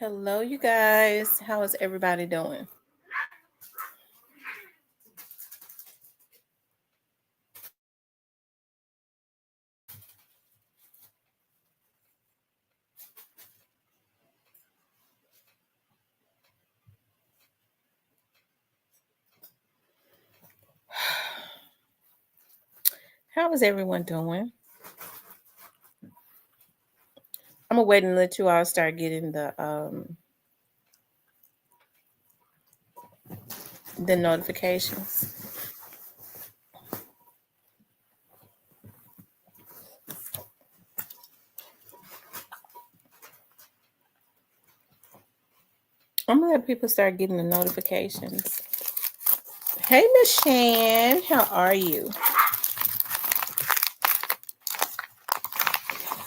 Hello, you guys. How is everybody doing? How is everyone doing? I'm gonna wait and let you all start getting the notifications. I'm gonna let people start getting the notifications. Hey, Miss Shan, how are you?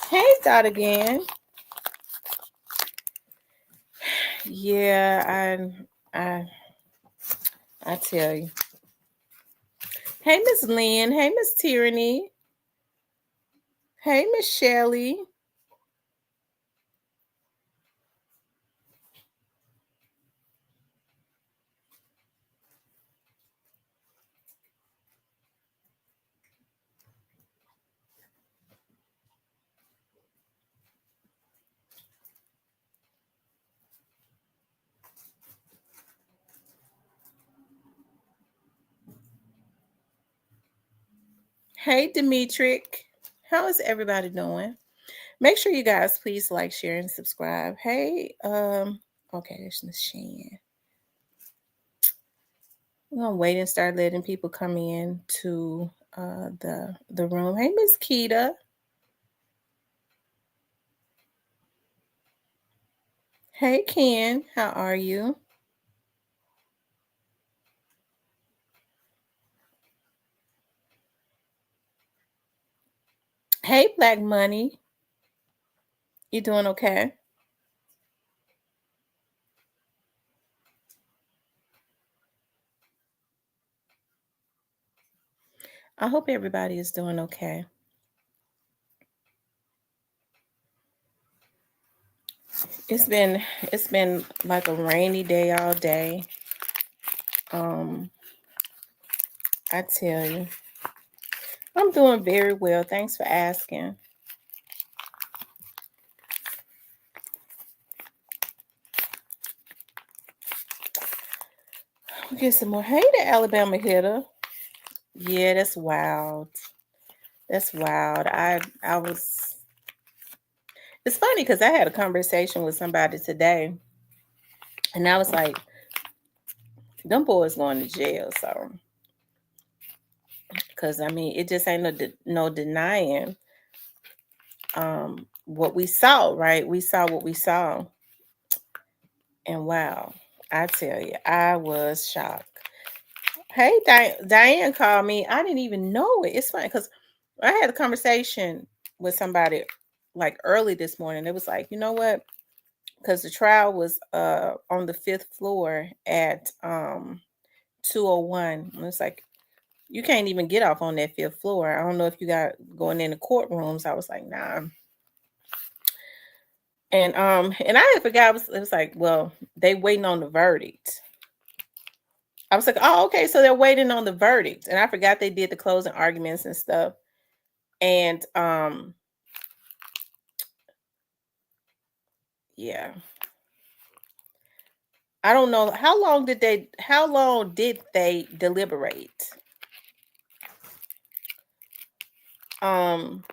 Hey, Dot again. Yeah, I, I tell you. Hey, Miss Lynn. Hey, Miss Tyranny. Hey, Miss Shelley. Hey, Demetric. How is everybody doing? Make sure you guys please like, share, and subscribe. Hey, okay, there's Miss Shan. I'm gonna wait and start letting people come in to the room. Hey, Miss Keita. Hey, Ken. How are you? Hey, Black Money. You doing okay? I hope everybody is doing okay. It's been like a rainy day all day. Um, I tell you, I'm doing very well. Thanks for asking. We'll get some more. Hey, the Alabama hitter. Yeah, that's wild. That's wild. I was. It's funny because I had a conversation with somebody today, and I was like, "Them boys going to jail." So, because I mean, it just ain't no denying what we saw. Right? We saw what we saw, and wow, I tell you, I was shocked. Hey, Diane called me. I didn't even know it. It's funny because I had a conversation with somebody like early this morning. It was like, you know what? Because the trial was on the fifth floor at 201. And it's like you can't even get off on that fifth floor. I don't know if you got going in the courtrooms. I was like, nah. And I had forgot it was like, well, they waiting on the verdict. I was like, oh, okay, so they're waiting on the verdict. And I forgot they did the closing arguments and stuff. And yeah. I don't know how long did they deliberate? Um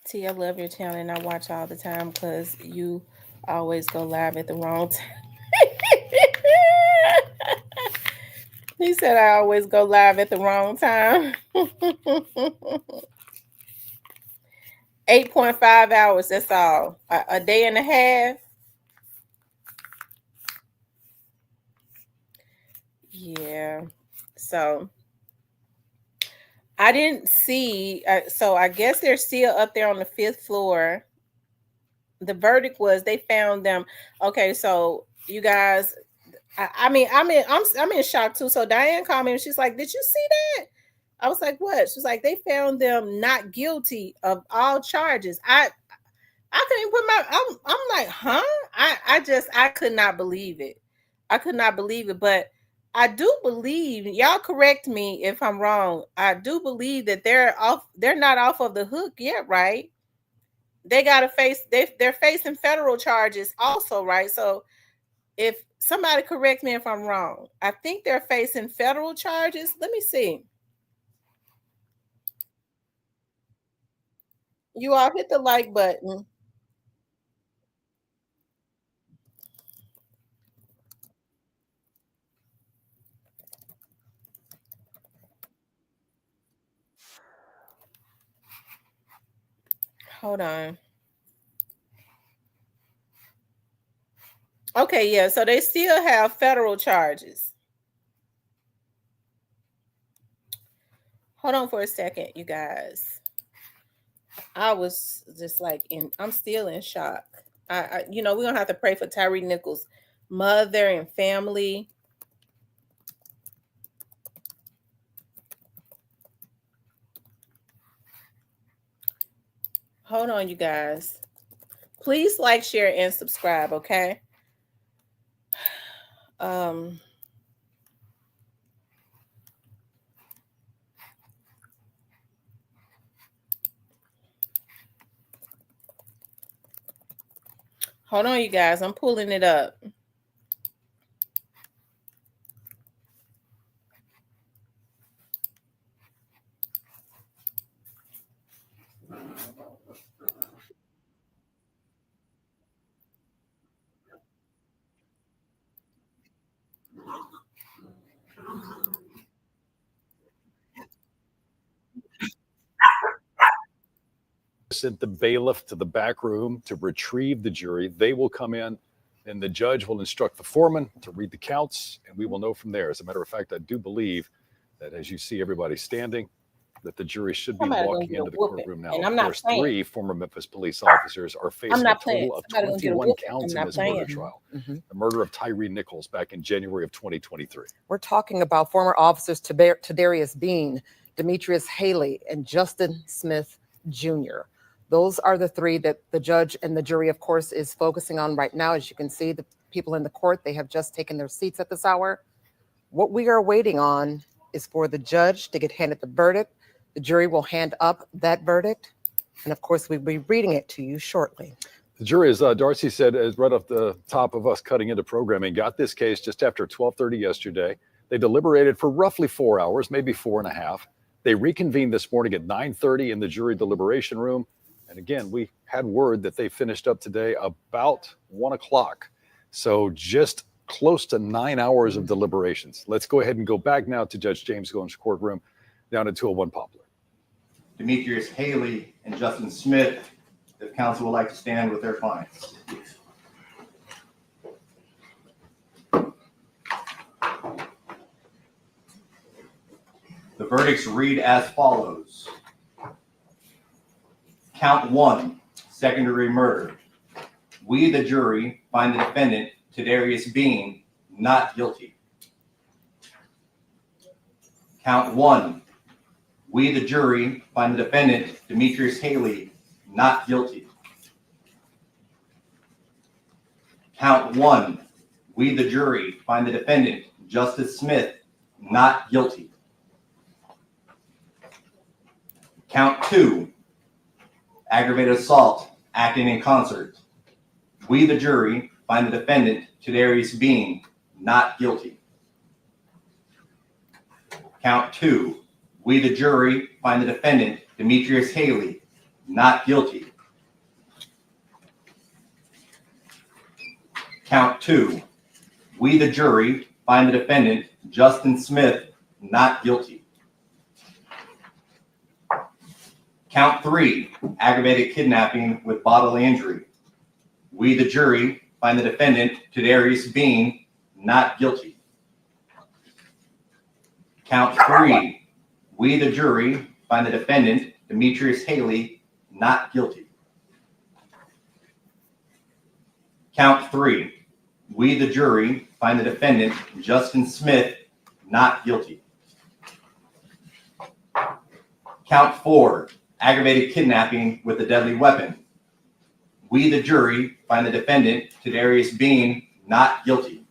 T, I love your channel and I watch all the time because you always go live at the wrong time. He said I always go live at the wrong time. 8.5 hours, that's all. A day and a half. Yeah. So I didn't see. So I guess they're still up there on the fifth floor. The verdict was they found them. Okay, so you guys, I'm in shock too. So Diane called me and she's like, "Did you see that?" I was like, "What?" She's like, "They found them not guilty of all charges." I couldn't even put I'm like, huh? I could not believe it. I could not believe it. But I do believe, y'all correct me if I'm wrong. I do believe that they're not off of the hook yet, right? They gotta they're facing federal charges also, right? So if somebody correct me if I'm wrong, I think they're facing federal charges. Let me see. You all hit the like button. Hold on. Okay, yeah. So they still have federal charges. Hold on for a second, you guys. I was just like I'm still in shock. We're gonna have to pray for Tyree Nichols' mother and family. Hold on, you guys. Please like, share, and subscribe, okay? Um, hold on, you guys. I'm pulling it up. Sent the bailiff to the back room to retrieve the jury. They will come in, and the judge will instruct the foreman to read the counts, and we will know from there. As a matter of fact, I do believe that as you see everybody standing, that the jury should be walking into the courtroom now. And I'm of not course, playing. 3 former Memphis police officers are facing a total of 21 counts in this murder trial. The murder of Tyree Nichols back in January of 2023. We're talking about former officers Tadarius Bean, Demetrius Haley, and Justin Smith Jr. Those are the 3 that the judge and the jury, of course, is focusing on right now. As you can see, the people in the court, they have just taken their seats at this hour. What we are waiting on is for the judge to get handed the verdict. The jury will hand up that verdict. And of course, we'll be reading it to you shortly. The jury, as Darcy said, is right off the top of us cutting into programming, got this case just after 12:30 yesterday. They deliberated for roughly 4 hours, maybe 4.5. They reconvened this morning at 9:30 in the jury deliberation room. And again, we had word that they finished up today about 1 o'clock. So just close to 9 hours of deliberations. Let's go ahead and go back now to Judge James Goins' courtroom down at 201 Poplar. Demetrius Haley and Justin Smith, if counsel would like to stand with their clients. The verdicts read as follows. Count 1, second-degree murder. We, the jury, find the defendant, Tadarius Bean, not guilty. Count 1. We, the jury, find the defendant, Demetrius Haley, not guilty. Count 1. We, the jury, find the defendant, Justice Smith, not guilty. Count 2. Aggravated assault, acting in concert. We, the jury, find the defendant, Tadarius Bean, not guilty. Count 2. We, the jury, find the defendant, Demetrius Haley, not guilty. Count 2. We, the jury, find the defendant, Justin Smith, not guilty. Count 3. Aggravated kidnapping with bodily injury. We, the jury, find the defendant, Tadarius Bean, not guilty. Count 3. We, the jury, find the defendant, Demetrius Haley, not guilty. Count 3. We, the jury, find the defendant, Justin Smith, not guilty. Count 4. Aggravated kidnapping with a deadly weapon. We, the jury, find the defendant, Tydarius Bean, not guilty.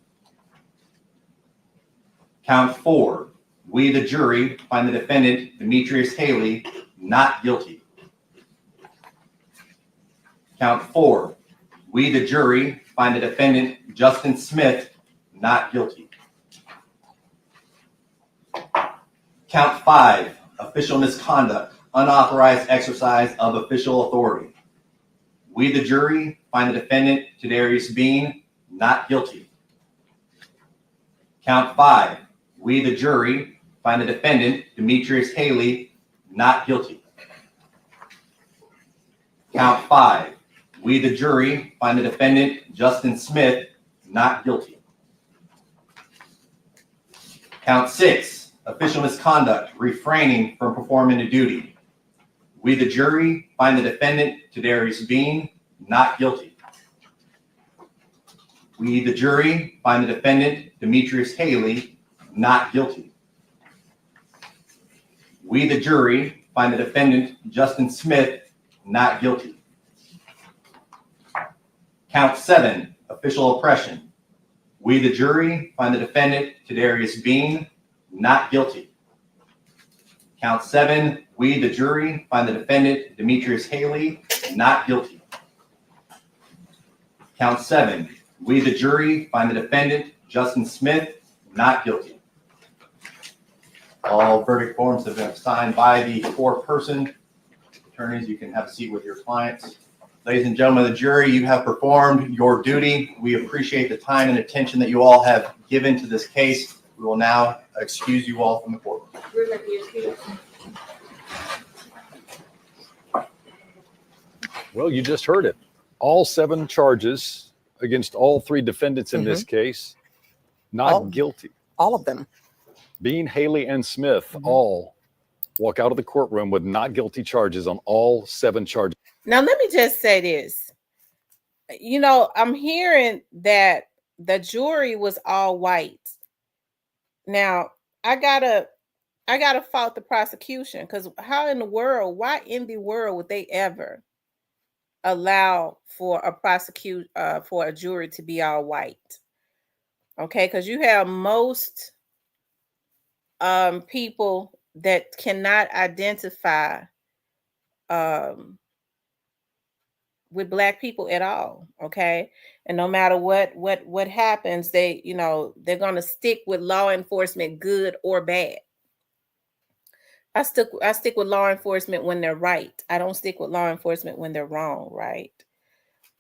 Count 4. We, the jury, find the defendant, Demetrius Haley, not guilty. Count 4. We, the jury, find the defendant, Justin Smith, not guilty. Count 5. Official misconduct, unauthorized exercise of official authority. We, the jury, find the defendant, Tydarius Bean, not guilty. Count 5. We, the jury, find the defendant, Demetrius Haley, not guilty. Count 5. We, the jury, find the defendant, Justin Smith, not guilty. Count 6. Official misconduct, refraining from performing a duty. We, the jury, find the defendant, Tydarius Bean, not guilty. We, the jury, find the defendant, Demetrius Haley, not guilty. We, the jury, find the defendant, Justin Smith, not guilty. Count 7. Official oppression. We, the jury, find the defendant, Tydarius Bean, not guilty. Count 7. We, the jury, find the defendant, Demetrius Haley, not guilty. Count 7. We, the jury, find the defendant, Justin Smith, not guilty. All verdict forms have been signed by the foreperson. Attorneys, you can have a seat with your clients. Ladies and gentlemen of the jury, you have performed your duty. We appreciate the time and attention that you all have given to this case. We will now excuse you all from the courtroom. Well, you just heard it. All 7 charges against all 3 defendants in this case, not guilty. All of them. Bean, Haley, and Smith all walk out of the courtroom with not guilty charges on all 7 charges. Now, let me just say this. You know, I'm hearing that the jury was all white. Now, I gotta fault the prosecution, because why in the world would they ever allow for a jury to be all white? Okay, because you have most people that cannot identify with Black people at all. Okay, and no matter what happens, they're gonna stick with law enforcement, good or bad. I stick with law enforcement when they're right. I don't stick with law enforcement when they're wrong, right?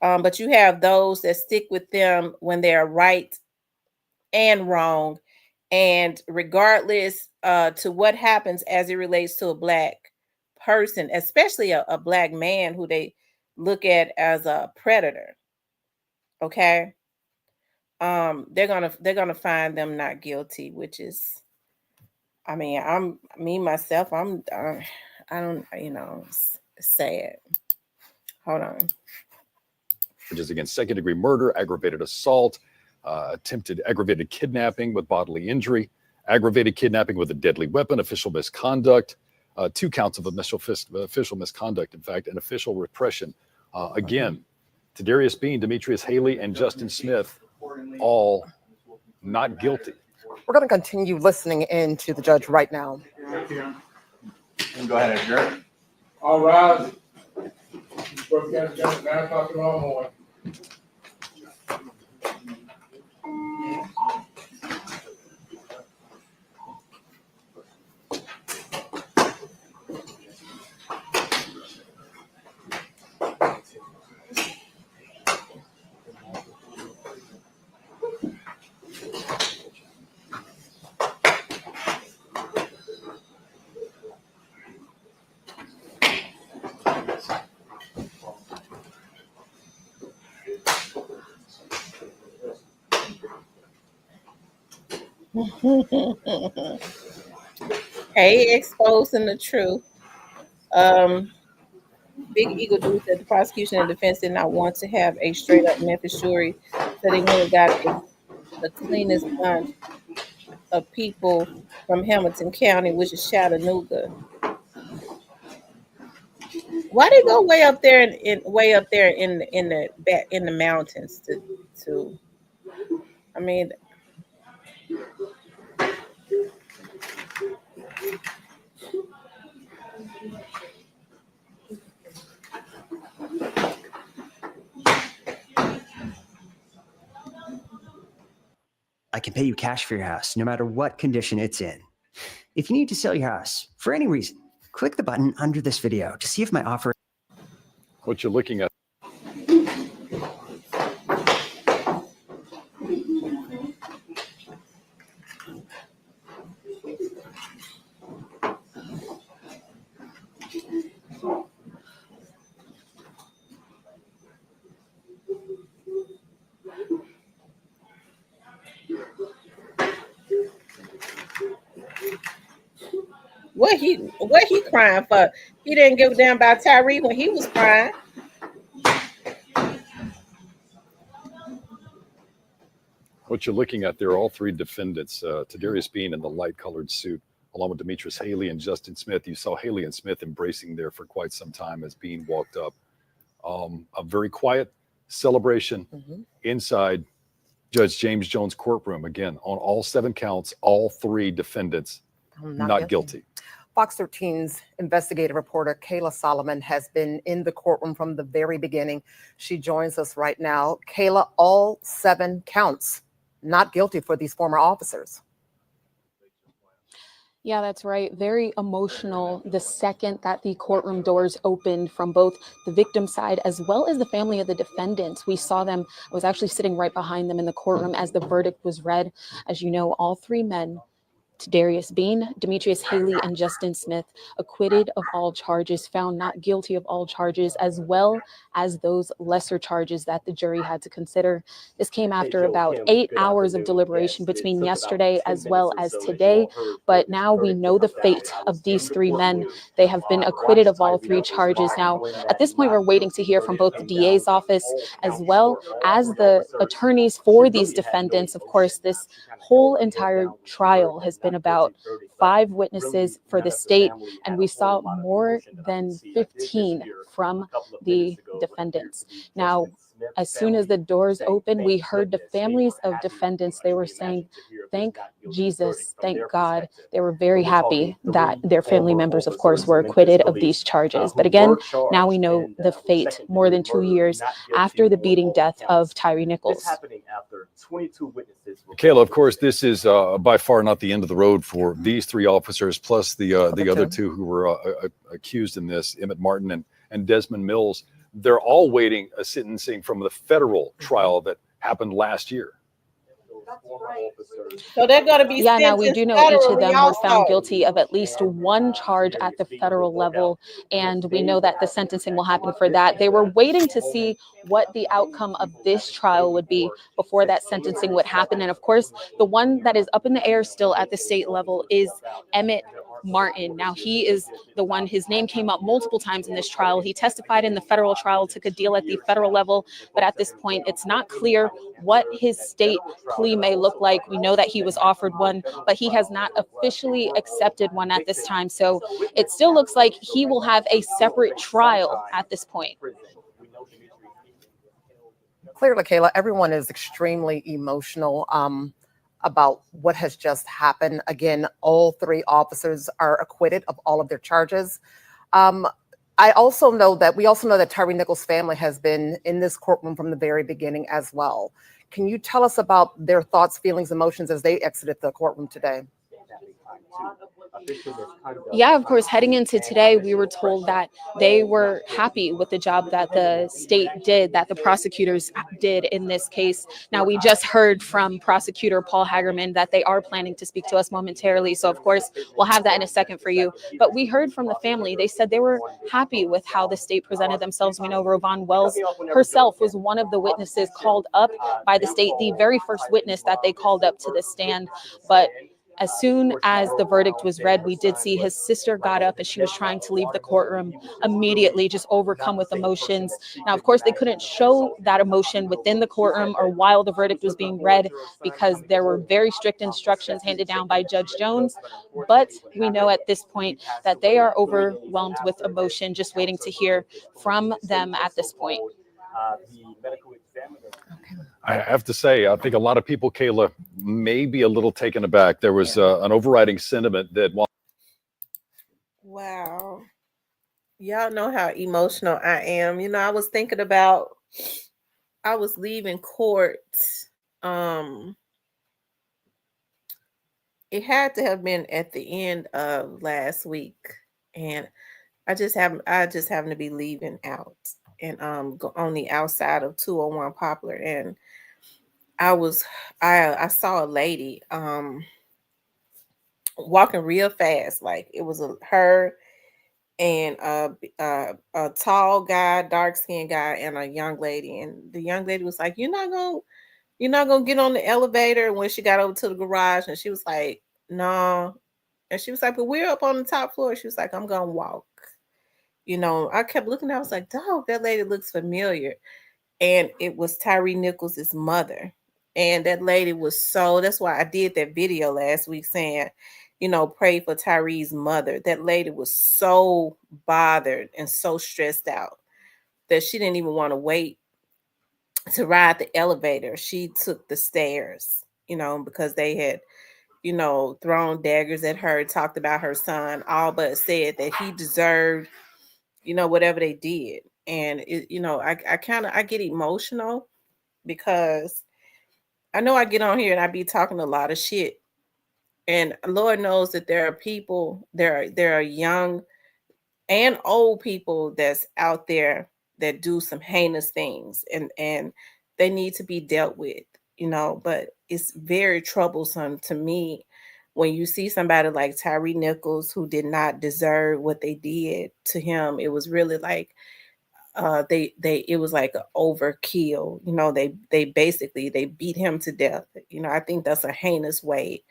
But you have those that stick with them when they're right and wrong, and regardless to what happens as it relates to a Black person, especially a Black man who they look at as a predator. Okay, they're gonna find them not guilty, which is, I mean, I don't, it's sad. Hold on. Charges against second-degree murder, aggravated assault, attempted aggravated kidnapping with bodily injury, aggravated kidnapping with a deadly weapon, official misconduct, 2 counts of official misconduct, in fact, and official repression. Again, Tydarius Bean, Demetrius Haley, and Justin Smith, all not guilty. We're going to continue listening in to the judge right now. You can go ahead and adjourn. All rise. Brooke County Judge, 9 o'clock tomorrow morning. Hey, exposing the truth. Big Eagle Dude said the prosecution and defense did not want to have a straight up Memphis jury, so they went and got the cleanest bunch of people from Hamilton County, which is Chattanooga. Why they go way up there way up there in the back in the mountains to I mean, I can pay you cash for your house, no matter what condition it's in. If you need to sell your house for any reason, click the button under this video to see if my offer. What you're looking at. what he crying for? He didn't give a damn about Tyree when he was crying. What you're looking at there are all three defendants, Tadarius Bean in the light-colored suit, along with Demetrius Haley and Justin Smith. You saw Haley and Smith embracing there for quite some time as Bean walked up. A very quiet celebration inside Judge James Jones' courtroom. Again, on all 7 counts, all 3 defendants not guilty. Fox 13's investigative reporter Kayla Solomon has been in the courtroom from the very beginning. She joins us right now. Kayla, all 7 counts not guilty for these former officers. Yeah, that's right. Very emotional the second that the courtroom doors opened from both the victim side as well as the family of the defendants. We saw them. I was actually sitting right behind them in the courtroom as the verdict was read. As you know, all 3 men, Tadarius Bean, Demetrius Haley, and Justin Smith, acquitted of all charges, found not guilty of all charges, as well as those lesser charges that the jury had to consider. This came after about 8 hours of deliberation between yesterday as well as today. But now we know the fate of these 3 men. They have been acquitted of all 3 charges. Now, at this point, we're waiting to hear from both the DA's office as well as the attorneys for these defendants. Of course, this whole entire trial has been about 5 witnesses for the state, and we saw more than 15 from the defendants. Now, as soon as the doors opened, we heard the families of defendants. They were saying, thank Jesus, thank God. They were very happy that their family members, of course, were acquitted of these charges. But again, now we know the fate more than 2 years after the beating death of Tyree Nichols. Kayla, of course, this is by far not the end of the road for these 3 officers, plus the other 2 who were accused in this, Emmett Martin and Desmond Mills. They're all waiting a sentencing from the federal trial that happened last year. So they're going to be now we do know each of them were found also guilty of at least 1 charge at the federal level, and we know that the sentencing will happen for that. They were waiting to see what the outcome of this trial would be before that sentencing would happen. And of course, the one that is up in the air still at the state level is Emmett Martin. Now, he is the one, his name came up multiple times in this trial. He testified in the federal trial, took a deal at the federal level, but at this point, it's not clear what his state plea may look like. We know that he was offered one, but he has not officially accepted one at this time. So it still looks like he will have a separate trial at this point. Clearly, Kayla, everyone is extremely emotional about what has just happened. Again, all 3 officers are acquitted of all of their charges. We also know that Tyree Nichols' family has been in this courtroom from the very beginning as well. Can you tell us about their thoughts, feelings, emotions as they exited the courtroom today? Yeah, of course, heading into today, we were told that they were happy with the job that the state did, that the prosecutors did in this case. Now, we just heard from prosecutor Paul Hagerman that they are planning to speak to us momentarily. So, of course, we'll have that in a second for you. But we heard from the family. They said they were happy with how the state presented themselves. We know Rovon Wells herself was one of the witnesses called up by the state, the very first witness that they called up to the stand. But As soon as the verdict was read, we did see his sister got up as she was trying to leave the courtroom, immediately just overcome with emotions. Now, of course, they couldn't show that emotion within the courtroom or while the verdict was being read because there were very strict instructions handed down by Judge Jones. But we know at this point that they are overwhelmed with emotion, just waiting to hear from them at this point. I have to say, I think a lot of people, Kayla, may be a little taken aback. There was an overriding sentiment that while Wow. Y'all know how emotional I am. I was thinking about, I was leaving court. It had to have been at the end of last week. And I just happened to be leaving out and on the outside of 201 Poplar. And I saw a lady walking real fast. Like it was her and a tall guy, dark skinned guy, and a young lady. And the young lady was like, you're not gonna get on the elevator. When she got over to the garage, and she was like, no. And she was like, but we're up on the top floor. She was like, I'm gonna walk. I kept looking, I was like, dog, that lady looks familiar. And it was Tyree Nichols' mother. And that lady was that's why I did that video last week saying, pray for Tyree's mother. That lady was so bothered and so stressed out that she didn't even want to wait to ride the elevator. She took the stairs, because they had, thrown daggers at her, talked about her son, all but said that he deserved, whatever they did. And I get emotional because I know I get on here and I be talking a lot of shit. And Lord knows that there are people, there are young and old people that's out there that do some heinous things, and they need to be dealt with, but it's very troublesome to me when you see somebody like Tyree Nichols who did not deserve what they did to him. It was really like it was like an overkill. They basically they beat him to death. I think that's a heinous way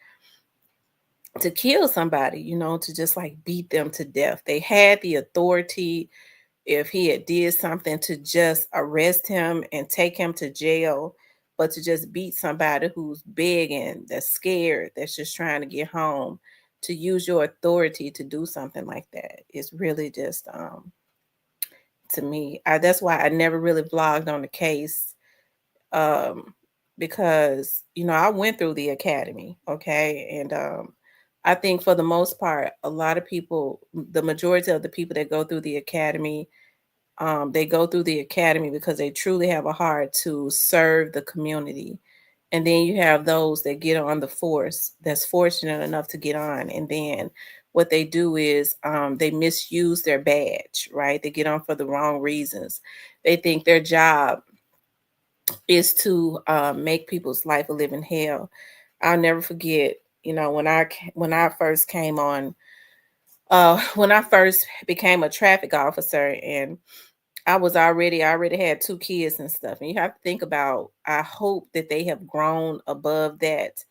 to kill somebody, to just like beat them to death. They had the authority, if he had did something, to just arrest him and take him to jail, but to just beat somebody who's begging, that's scared, that's just trying to get home, to use your authority to do something like that is really just to me. That's why I never really vlogged on the case, because I went through the academy, okay, and I think for the most part, a lot of people, the majority of the people that go through the academy, they go through the academy because they truly have a heart to serve the community. And then you have those that get on the force, that's fortunate enough to get on. And then what they do is they misuse their badge, right? They get on for the wrong reasons. They think their job is to make people's life a living hell. I'll never forget, when I first came on, when I first became a traffic officer, and I already had 2 kids and stuff. And you have to think about, I hope that they have grown above that.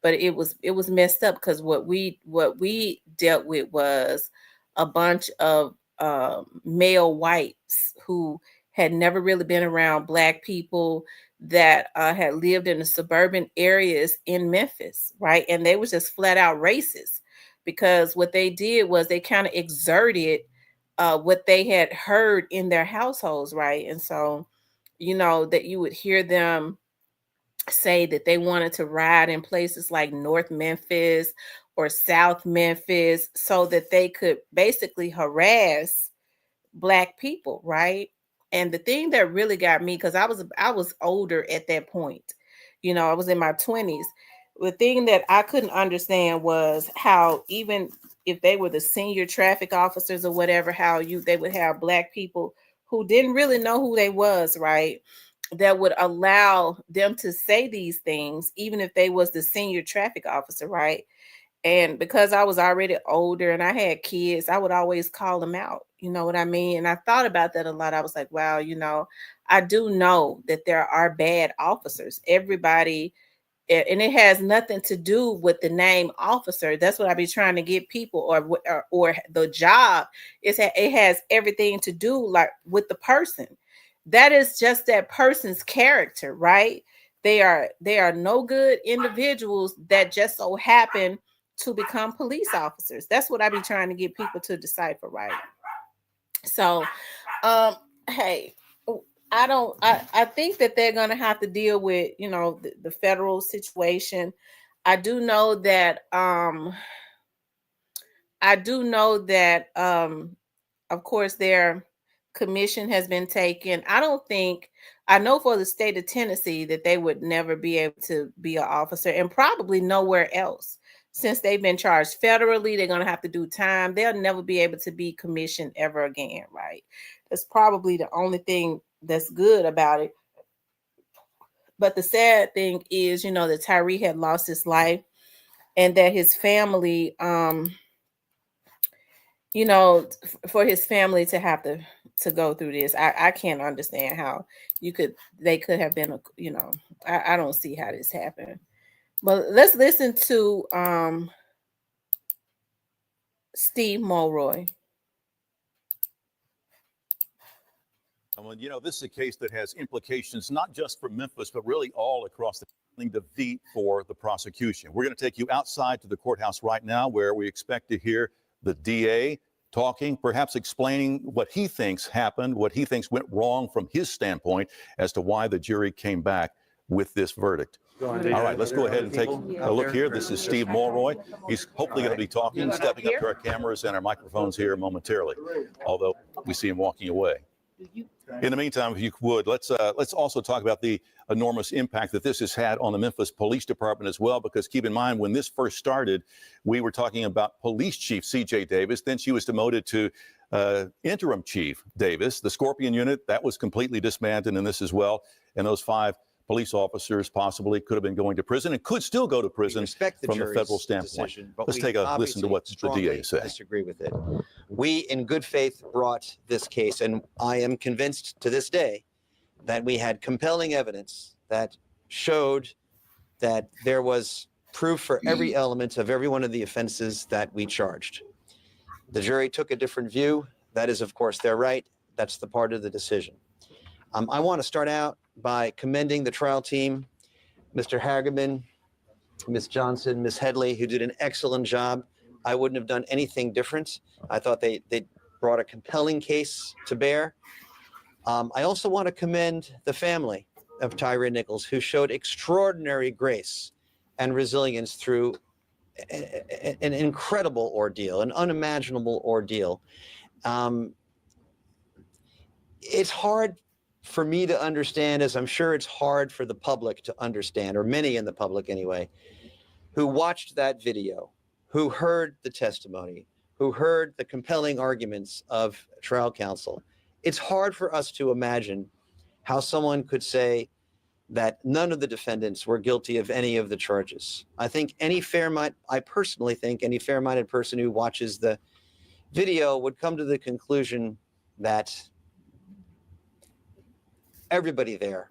But it was messed up because what we dealt with was a bunch of male whites who had never really been around Black people, that had lived in the suburban areas in Memphis, right? And they was just flat out racist, because what they did was they kind of exerted what they had heard in their households, right? And so, that you would hear them say that they wanted to ride in places like North Memphis or South Memphis so that they could basically harass Black people, right? And the thing that really got me, because I was older at that point, I was in my 20s. The thing that I couldn't understand was how, even if they were the senior traffic officers or whatever, how they would have Black people who didn't really know who they was, right? That would allow them to say these things, even if they was the senior traffic officer, right? And because I was already older and I had kids, I would always call them out. You know what I mean? And I thought about that a lot. I was like, wow, I do know that there are bad officers. Everybody and it has nothing to do with the name officer. That's what I be trying to get people, or the job. It has everything to do like with the person. That is just that person's character, right? They are no good individuals that just so happen to become police officers. That's what I be trying to get people to decipher, right? So, hey, I think that they're going to have to deal with, the federal situation. I do know that of course their commission has been taken. I know for the state of Tennessee that they would never be able to be an officer, and probably nowhere else. Since they've been charged federally, they're going to have to do time. They'll never be able to be commissioned ever again, right? That's probably the only thing that's good about it. But the sad thing is, that Tyree had lost his life, and that his family, for his family to have to go through this, I can't understand how they could have been, I don't see how this happened. But let's listen to Steve Mulroy. This is a case that has implications not just for Memphis, but really all across the beat for the prosecution. We're going to take you outside to the courthouse right now, where we expect to hear the DA talking, perhaps explaining what he thinks happened, what he thinks went wrong from his standpoint as to why the jury came back with this verdict. All right, let's go ahead and take a look here. This is Steve Mulroy. He's hopefully going to be talking, stepping up to our cameras and our microphones here momentarily, although we see him walking away. In the meantime, if you would, let's also talk about the enormous impact that this has had on the Memphis Police Department as well, because keep in mind, when this first started, we were talking about Police Chief C.J. Davis. Then she was demoted to Interim Chief Davis. The Scorpion unit, that was completely dismantled in this as well. And those 5 police officers possibly could have been going to prison and could still go to prison from the federal standpoint. Decision, let's take a listen to what the DA said. Disagree with it. We, in good faith, brought this case, and I am convinced to this day that we had compelling evidence that showed that there was proof for every element of every one of the offenses that we charged. The jury took a different view. That is, of course, their right. That's the part of the decision. I want to start out by commending the trial team, Mr. Hagerman, Ms. Johnson, Ms. Headley, who did an excellent job. I wouldn't have done anything different. I thought they brought a compelling case to bear. I also want to commend the family of Tyree Nichols, who showed extraordinary grace and resilience through an incredible ordeal, an unimaginable ordeal. It's hard for me to understand, as I'm sure it's hard for the public to understand, or many in the public anyway, who watched that video, who heard the testimony, who heard the compelling arguments of trial counsel. It's hard for us to imagine how someone could say that none of the defendants were guilty of any of the charges. I personally think any fair-minded person who watches the video would come to the conclusion that everybody there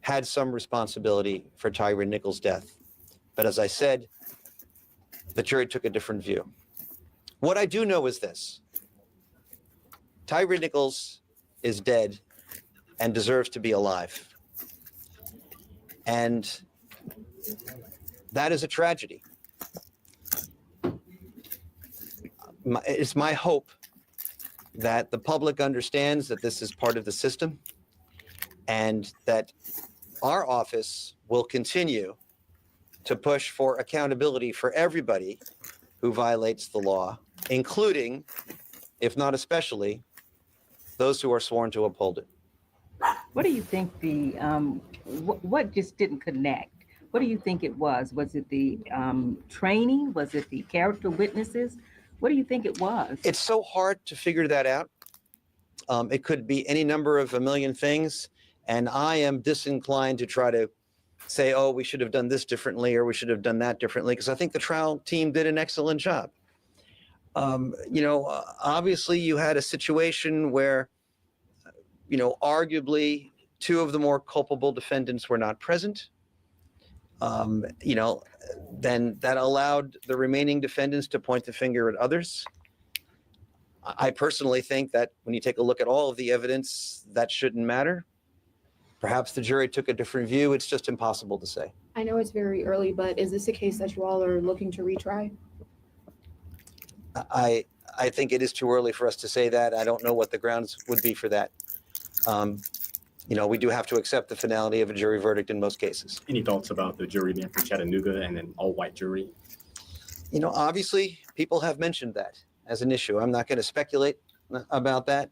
had some responsibility for Tyree Nichols' death. But as I said, the jury took a different view. What I do know is this: Tyree Nichols is dead and deserves to be alive. And that is a tragedy. It's my hope that the public understands that this is part of the system, and that our office will continue to push for accountability for everybody who violates the law, including, if not especially, those who are sworn to uphold it. What do you think what just didn't connect? What do you think it was? Was it the training? Was it the character witnesses? What do you think it was? It's so hard to figure that out. It could be any number of a million things. And I am disinclined to try to say, oh, we should have done this differently or we should have done that differently, because I think the trial team did an excellent job. Obviously you had a situation where, arguably 2 of the more culpable defendants were not present. you know, then that allowed the remaining defendants to point the finger at others. I personally think that when you take a look at all of the evidence, that shouldn't matter. Perhaps the jury took a different view. It's just impossible to say. I know it's very early, but is this a case that you all are looking to retry? I think it is too early for us to say that. I don't know what the grounds would be for that. You know, we do have to accept the finality of a jury verdict in most cases. Any thoughts about the jury being from Chattanooga and an all-white jury? You know, obviously, people have mentioned that as an issue. I'm not going to speculate about that.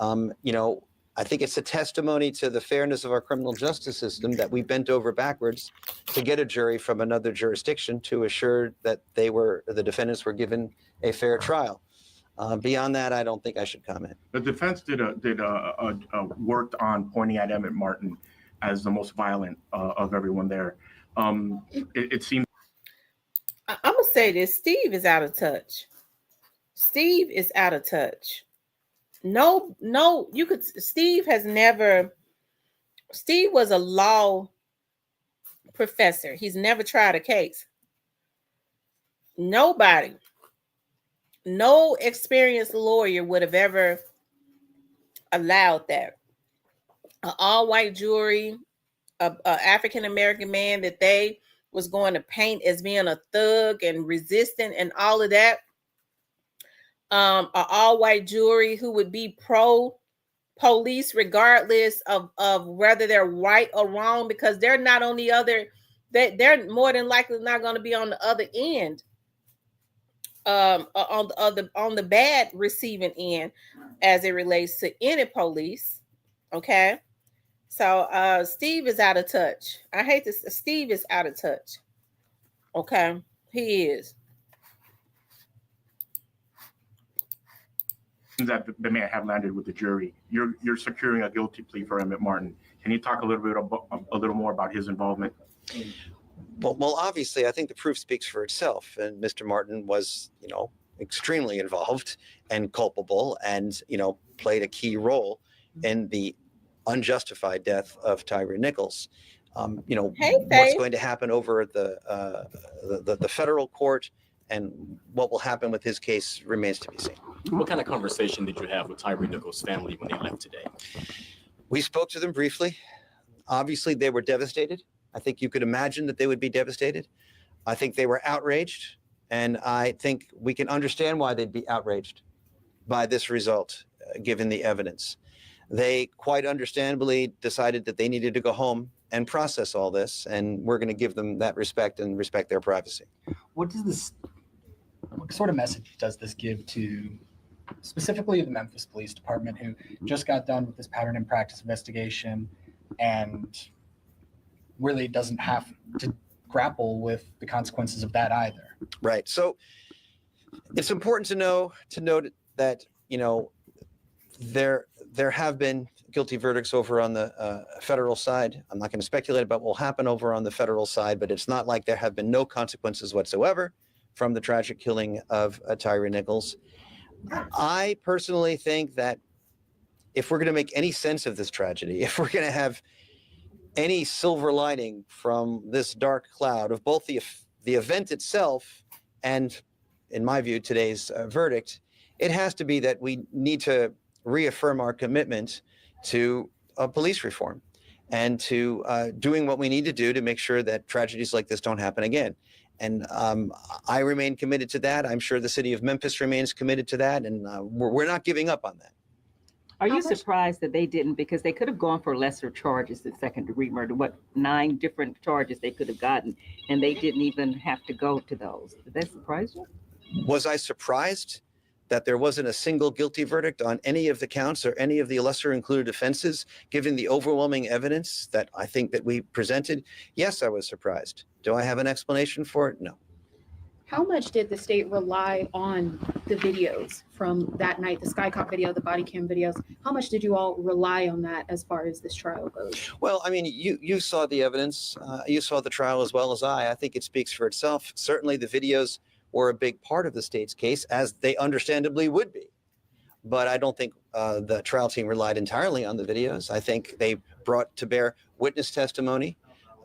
You know, I think it's a testimony to the fairness of our criminal justice system that we bent over backwards to get a jury from another jurisdiction to assure that the defendants were given a fair trial. Beyond that, I don't think I should comment. The defense worked on pointing at Emmett Martin as the most violent of everyone there. It seems. I'm gonna say this: Steve is out of touch. Steve is out of touch. No, you could. Steve was a law professor. He's never tried a case. Nobody. No experienced lawyer would have ever allowed that. An all-white jury, a African-American man that they was going to paint as being a thug and resistant and all of that. An all-white jury who would be pro-police regardless of whether they're right or wrong, because they're not on the other, they're more than likely not going to be on the other end. On the bad receiving end as it relates to any police. Okay. So Steve is out of touch. I hate this. Steve is out of touch. Okay. He is. That the man have landed with the jury. You're securing a guilty plea for Emmett Martin. Can you talk a little more about his involvement? Well, obviously, I think the proof speaks for itself. And Mr. Martin was, you know, extremely involved and culpable and, you know, played a key role in the unjustified death of Tyree Nichols. You know, what's going to happen over at the federal court and what will happen with his case remains to be seen. What kind of conversation did you have with Tyree Nichols' family when they left today? We spoke to them briefly. Obviously, they were devastated. I think you could imagine that they would be devastated. I think they were outraged, and I think we can understand why they'd be outraged by this result, given the evidence. They quite understandably decided that they needed to go home and process all this, and we're going to give them that respect and respect their privacy. What sort of message does this give to specifically the Memphis Police Department, who just got done with this pattern and practice investigation and really doesn't have to grapple with the consequences of that either? Right. So it's important to note that, you know, there have been guilty verdicts over on the federal side. I'm not going to speculate about what will happen over on the federal side, but it's not like there have been no consequences whatsoever from the tragic killing of Tyree Nichols. I personally think that if we're going to make any sense of this tragedy, if we're going to have any silver lining from this dark cloud of both the event itself and, in my view, today's verdict, it has to be that we need to reaffirm our commitment to police reform and to doing what we need to do to make sure that tragedies like this don't happen again. And I remain committed to that. I'm sure the city of Memphis remains committed to that, and we're not giving up on that. Are you surprised that they didn't? Because they could have gone for lesser charges than second-degree murder. What, 9 different charges they could have gotten, and they didn't even have to go to those. Did that surprise you? Was I surprised that there wasn't a single guilty verdict on any of the counts or any of the lesser included offenses, given the overwhelming evidence that I think that we presented? Yes, I was surprised. Do I have an explanation for it? No. How much did the state rely on the videos from that night, the Skycop video, the body cam videos? How much did you all rely on that as far as this trial goes? Well, I mean, you saw the evidence. You saw the trial as well as I. I think it speaks for itself. Certainly the videos were a big part of the state's case, as they understandably would be. But I don't think the trial team relied entirely on the videos. I think they brought to bear witness testimony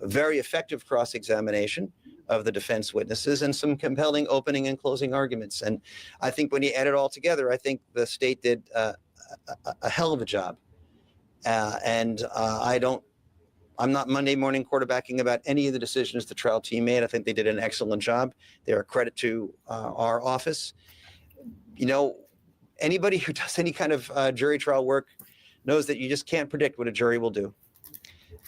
very effective cross-examination of the defense witnesses, and some compelling opening and closing arguments. And I think when you add it all together, I think the state did a hell of a job. I'm not Monday morning quarterbacking about any of the decisions the trial team made. I think they did an excellent job. They're a credit to our office. You know, anybody who does any kind of jury trial work knows that you just can't predict what a jury will do.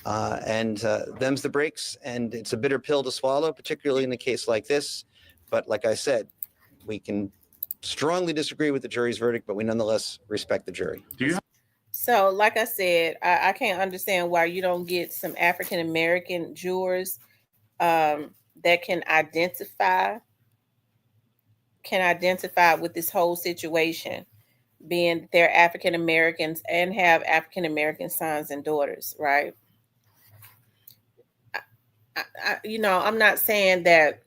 Them's the breaks, and it's a bitter pill to swallow, particularly in a case like this. But like I said, we can strongly disagree with the jury's verdict, but we nonetheless respect the jury. So, like I said, I can't understand why you don't get some African American jurors that can identify with this whole situation, being they're African Americans and have African American sons and daughters, right? I'm not saying that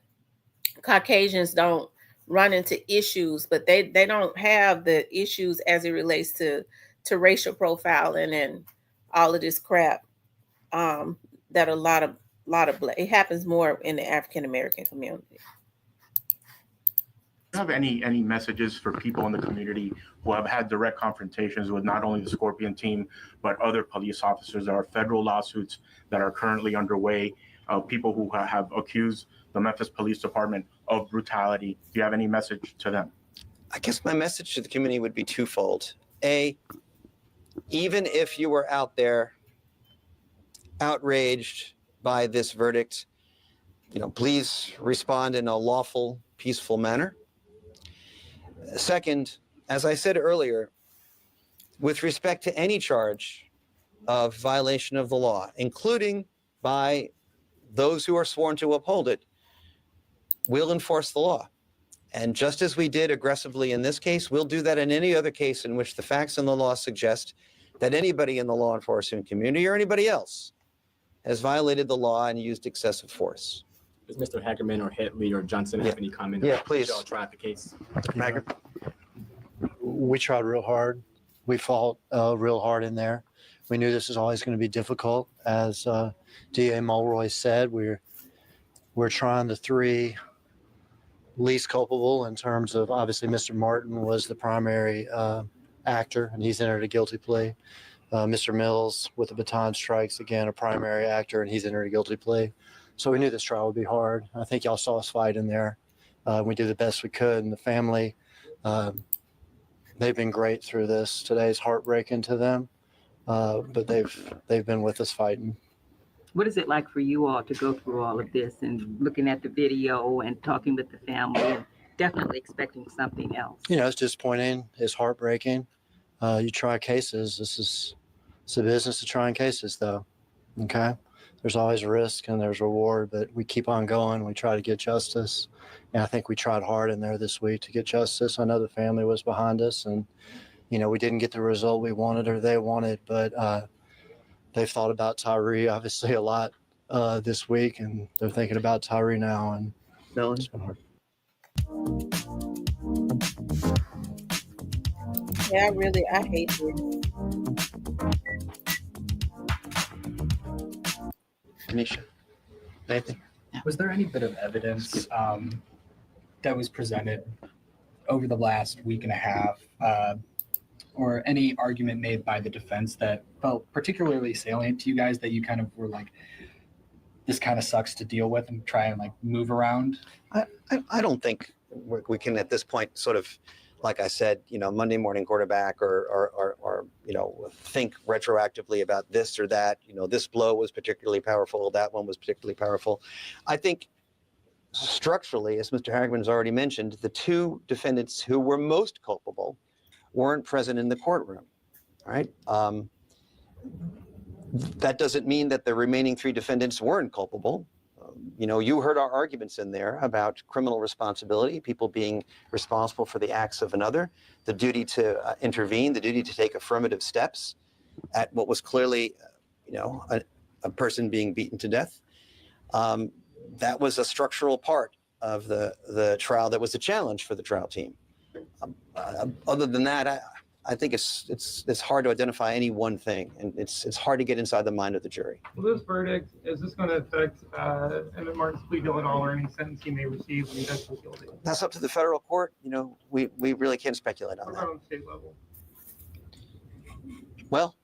Caucasians don't run into issues, but they don't have the issues as it relates to racial profiling and all of this crap. That a lot of it happens more in the African American community. Do you have any messages for people in the community who have had direct confrontations with not only the Scorpion team, but other police officers? There are federal lawsuits that are currently underway, people who have accused the Memphis Police Department of brutality. Do you have any message to them? I guess my message to the community would be twofold. A, even if you were out there outraged by this verdict, please respond in a lawful, peaceful manner. Second, as I said earlier, with respect to any charge of violation of the law, including by those who are sworn to uphold it, we'll enforce the law. And just as we did aggressively in this case, we'll do that in any other case in which the facts and the law suggest that anybody in the law enforcement community or anybody else has violated the law and used excessive force. Does Mr. Hackerman or Headley or Johnson have any comment? Yeah, please. Y'all tried the case. Hacker? We tried real hard. We fought real hard in there. We knew this was always going to be difficult. As DA Mulroy said, we're trying the three least culpable in terms of, obviously Mr. Martin was the primary actor and he's entered a guilty plea. Mr. Mills with the baton strikes, again, a primary actor, and he's entered a guilty plea. So we knew this trial would be hard. I think y'all saw us fight in there. We did the best we could, and the family, they've been great through this. Today's heartbreaking to them, but they've been with us fighting. What is it like for you all to go through all of this and looking at the video and talking with the family and definitely expecting something else? It's disappointing. It's heartbreaking. You try cases. It's a business of trying cases, though. Okay? There's always risk and there's reward, but we keep on going. We try to get justice. And I think we tried hard in there this week to get justice. I know the family was behind us and, we didn't get the result we wanted or they wanted, but they've thought about Tyree obviously a lot this week, and they're thinking about Tyree now. And it's been hard. Yeah, I hate this. Anisha, anything? Was there any bit of evidence that was presented over the last week and a half, or any argument made by the defense that felt particularly salient to you guys that you kind of were like, this kind of sucks to deal with and try and move around? I don't think we can at this point sort of, like I said, Monday morning quarterback or think retroactively about this or that. This blow was particularly powerful. That one was particularly powerful. I think structurally, as Mr. Hagman has already mentioned, the two defendants who were most culpable weren't present in the courtroom. All right. That doesn't mean that the remaining three defendants weren't culpable. You heard our arguments in there about criminal responsibility, people being responsible for the acts of another, the duty to intervene, the duty to take affirmative steps at what was clearly, a person being beaten to death. That was a structural part of the trial that was a challenge for the trial team. Other than that, I think it's hard to identify any one thing, and it's hard to get inside the mind of the jury. Well, this verdict, is this going to affect Emmett Martin's plea deal at all, or any sentence he may receive when he does plead guilty? That's up to the federal court. You know, we really can't speculate on What that. about on the state level? Well,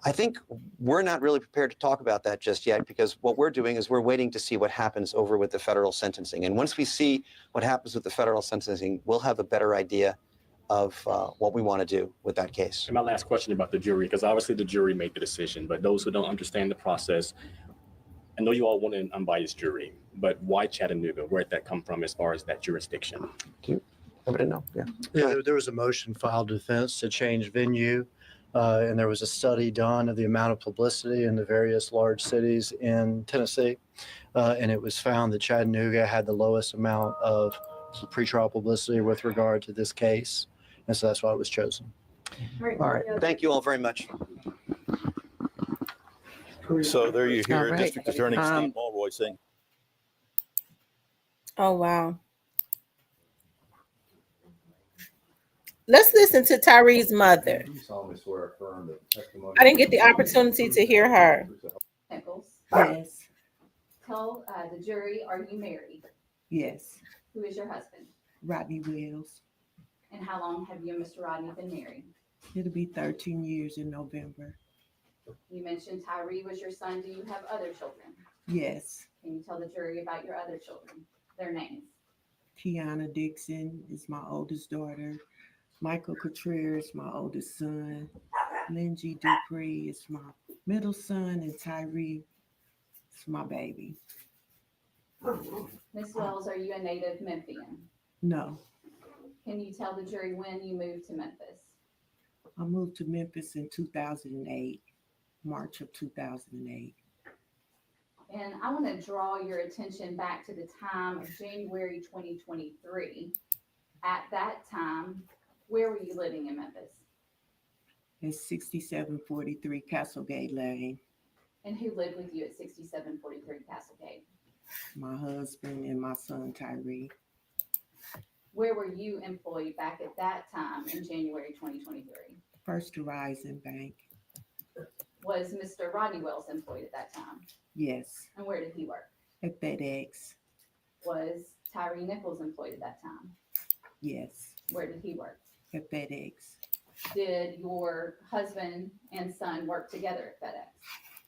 I think we're not really prepared to talk about that just yet, because what we're doing is we're waiting to see what happens over with the federal sentencing. And once we see what happens with the federal sentencing, we'll have a better idea of what we want to do with that case. And my last question about the jury, because obviously the jury made the decision, but those who don't understand the process, I know you all want an unbiased jury, but why Chattanooga? Where did that come from as far as that jurisdiction? Everybody know? Yeah. Yeah, there was a motion filed defense to change venue, and there was a study done of the amount of publicity in the various large cities in Tennessee, and it was found that Chattanooga had the lowest amount of pretrial publicity with regard to this case, and so that's why it was chosen. All right. Thank you all very much. So there you hear All right. District Attorney Steve Mulroy saying. Oh, wow. Let's listen to Tyree's mother. I didn't get the opportunity to hear her. Nichols. Yes. Tell the jury, are you married? Yes. Who is your husband? Rodney Wells. And how long have you and Mr. Rodney been married? It'll be 13 years in November. You mentioned Tyree was your son. Do you have other children? Yes. Can you tell the jury about your other children, their names? Kiana Dixon is my oldest daughter. Michael Contreras is my oldest son. Lindsay Dupree is my middle son, and Tyree is my baby. Miss Wells, are you a native Memphian? No, Can you tell the jury when you moved to Memphis? I moved to Memphis in 2008, March of 2008. And I want to draw your attention back to the time of January 2023. At that time, where were you living in Memphis? It's 6743 Castlegate Lane. And who lived with you at 6743 Castlegate? My husband and my son Tyree. Where were you employed back at that time in January 2023? First Horizon Bank. Was Mr. Rodney Wells employed at that time? Yes. And where did he work? At FedEx. Was Tyree Nichols employed at that time? Yes. Where did he work? At FedEx. Did your husband and son work together at FedEx?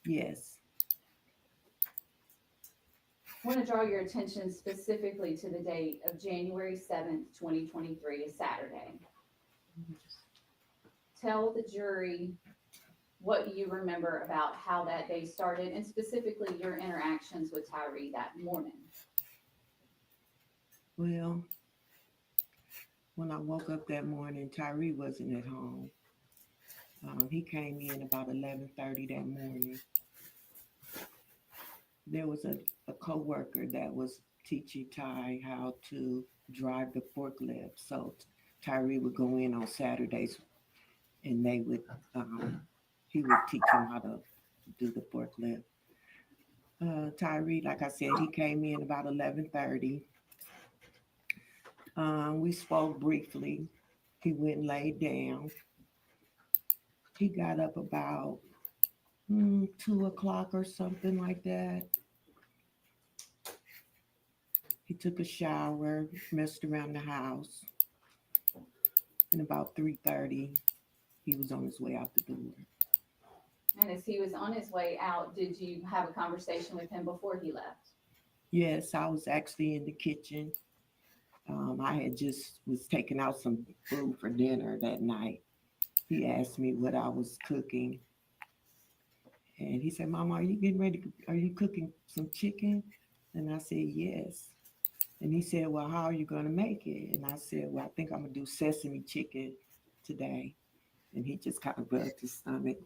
Yes. I want to draw your attention specifically to the date of January 7th, 2023, a Saturday. Tell the jury what you remember about how that day started and specifically your interactions with Tyree that morning. Well, when I woke up that morning, Tyree wasn't at home. He came in about 11:30 that morning. There was a co-worker that was teaching Ty how to drive the forklift. So Tyree would go in on Saturdays and they would, he would teach him how to do the forklift. Tyree, like I said, he came in about 11:30. We spoke briefly. He went and laid down. He got up about 2 o'clock or something like that. He took a shower, messed around the house. And about 3:30, he was on his way out the door. And as he was on his way out, did you have a conversation with him before he left? Yes, I was actually in the kitchen. I had just was taking out some food for dinner that night. He asked me what I was cooking. And he said, Mama, are you getting ready? Are you cooking some chicken? And I said, yes. And he said, well, how are you going to make it? And I said, well, I think I'm going to do sesame chicken today. And he just kind of rubbed his stomach.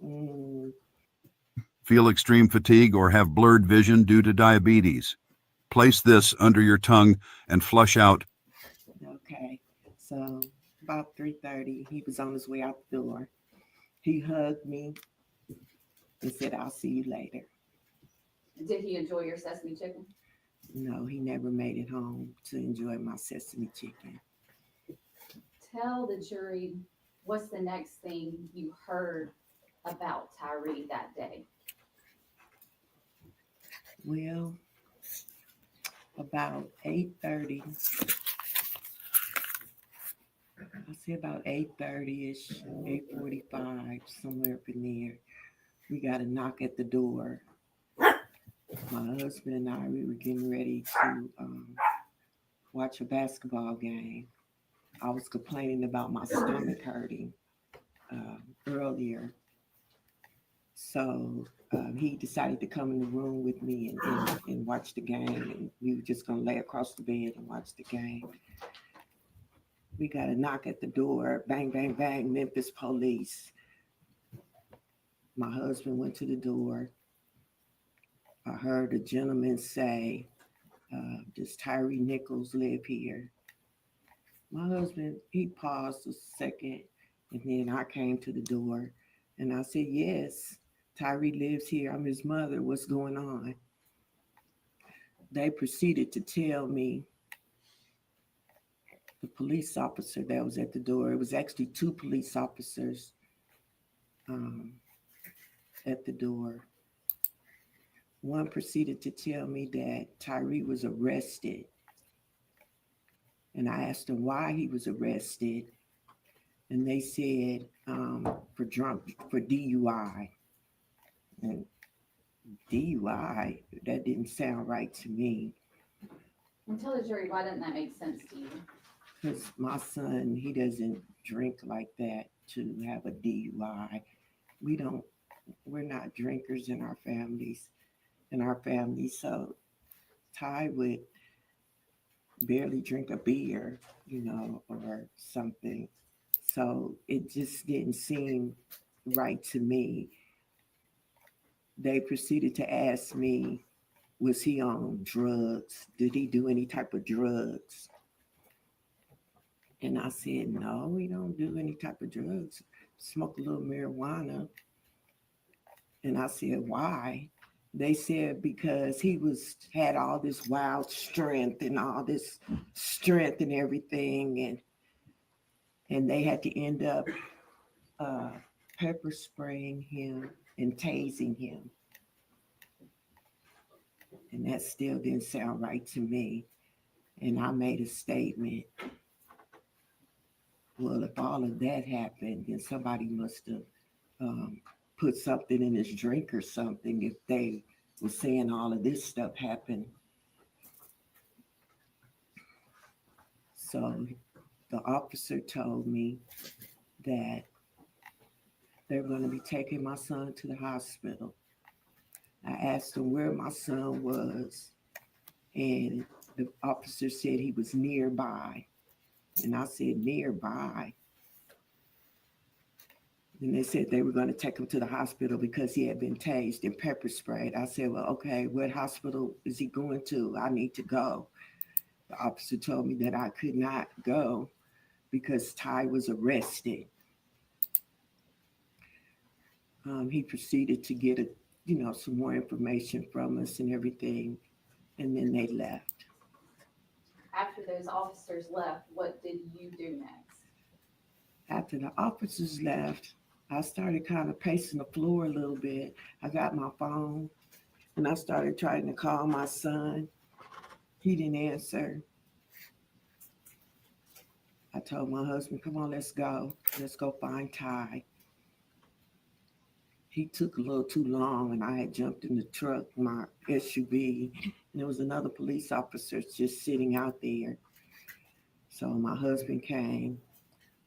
Feel extreme fatigue or have blurred vision due to diabetes? Place this under your tongue and flush out. Okay. So about 3:30, he was on his way out the door. He hugged me and said, I'll see you later. Did he enjoy your sesame chicken? No, he never made it home to enjoy my sesame chicken. Tell the jury what's the next thing you heard about Tyree that day? Well, about 8:30, I say about 8:30-ish, 8:45, somewhere up in there, we got a knock at the door. My husband and I, we were getting ready to watch a basketball game. I was complaining about my stomach hurting earlier. So he decided to come in the room with me and watch the game. And we were just going to lay across the bed and watch the game. We got a knock at the door. Bang, bang, bang, Memphis police. My husband went to the door. I heard a gentleman say, does Tyree Nichols live here? My husband, he paused a second, and then I came to the door, and I said, yes, Tyree lives here. I'm his mother. What's going on? They proceeded to tell me, the police officer that was at the door, it was actually two police officers at the door. One proceeded to tell me that Tyree was arrested. And I asked him why he was arrested. And they said for DUI. And DUI, that didn't sound right to me. And tell the jury, why didn't that make sense to you? Because my son, he doesn't drink like that to have a DUI. We're not drinkers in our families. So Ty would barely drink a beer, or something. So it just didn't seem right to me. They proceeded to ask me, was he on drugs? Did he do any type of drugs? And I said, no, we don't do any type of drugs. Smoke a little marijuana. And I said, why? They said because he had all this wild strength and all this strength and everything, and they had to end up pepper spraying him and tasing him. And that still didn't sound right to me. And I made a statement. Well, if all of that happened, then somebody must have put something in his drink or something if they were saying all of this stuff happened. So the officer told me that they're going to be taking my son to the hospital. I asked him where my son was, and the officer said he was nearby. And I said, nearby? And they said they were going to take him to the hospital because he had been tased and pepper sprayed. I said, well, okay, what hospital is he going to? I need to go. The officer told me that I could not go because Ty was arrested. He proceeded to get some more information from us and everything, and then they left. After those officers left, what did you do next? After the officers left, I started kind of pacing the floor a little bit. I got my phone and I started trying to call my son. He didn't answer. I told my husband, come on, let's go. Let's go find Ty. He took a little too long and I had jumped in the truck, my SUV, and there was another police officer just sitting out there. So my husband came.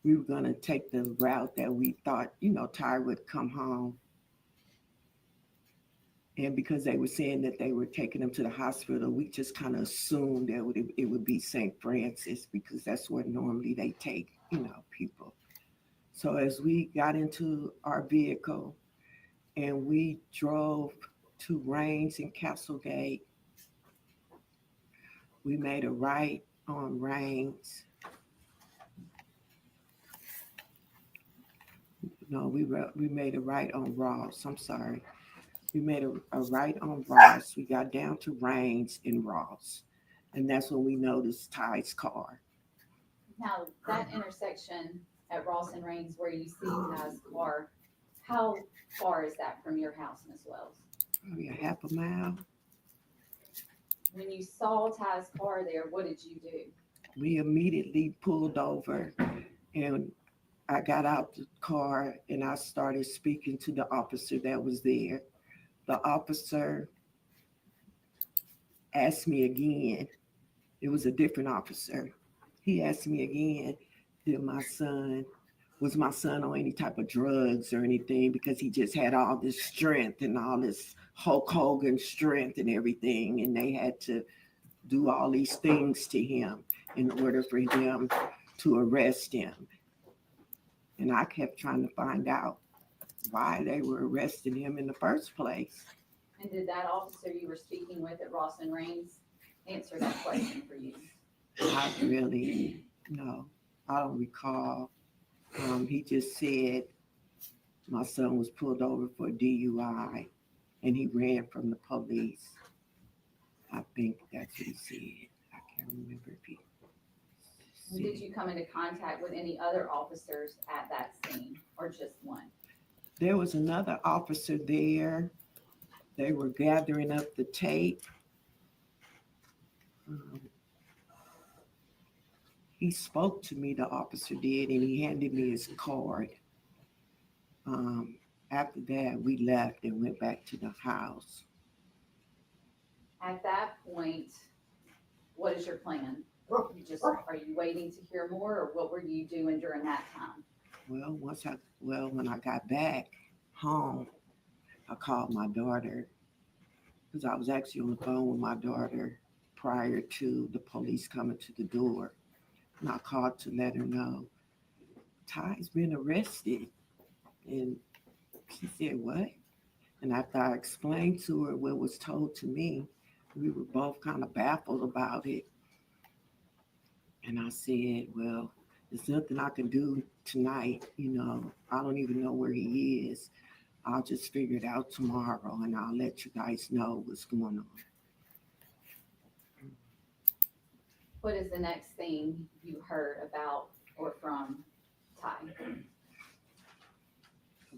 We were going to take the route that we thought, Ty would come home. And because they were saying that they were taking him to the hospital, we just kind of assumed that it would be St. Francis because that's where normally they take, people. So as we got into our vehicle and we drove to Rains and Castlegate, we made a right on Rains. No, we made a right on Ross. I'm sorry. We made a right on Ross. We got down to Rains in Ross. And that's when we noticed Ty's car. Now, that intersection at Ross and Rains where you see Ty's car, how far is that from your house, Miss Wells? Maybe a half a mile. When you saw Ty's car there, what did you do? We immediately pulled over, and I got out the car and I started speaking to the officer that was there. The officer asked me again. It was a different officer. He asked me again, was my son on any type of drugs or anything, because he just had all this strength and all this Hulk Hogan strength and everything, and they had to do all these things to him in order for them to arrest him. And I kept trying to find out why they were arresting him in the first place. And did that officer you were speaking with at Ross and Rains answer that question for you? I really, no, I don't recall. He just said my son was pulled over for DUI and he ran from the police. I think that's what he said. I can't remember if he said. Did you come into contact with any other officers at that scene or just one? There was another officer there. They were gathering up the tape. He spoke to me, the officer did, and he handed me his card. After that, we left and went back to the house. At that point, what is your plan? Are you waiting to hear more, or what were you doing during that time? Well, when I got back home, I called my daughter, because I was actually on the phone with my daughter prior to the police coming to the door. And I called to let her know, Ty's been arrested. And she said, what? And after I explained to her what was told to me, we were both kind of baffled about it. And I said, well, there's nothing I can do tonight. I don't even know where he is. I'll just figure it out tomorrow and I'll let you guys know what's going on. What is the next thing you heard about or from Ty?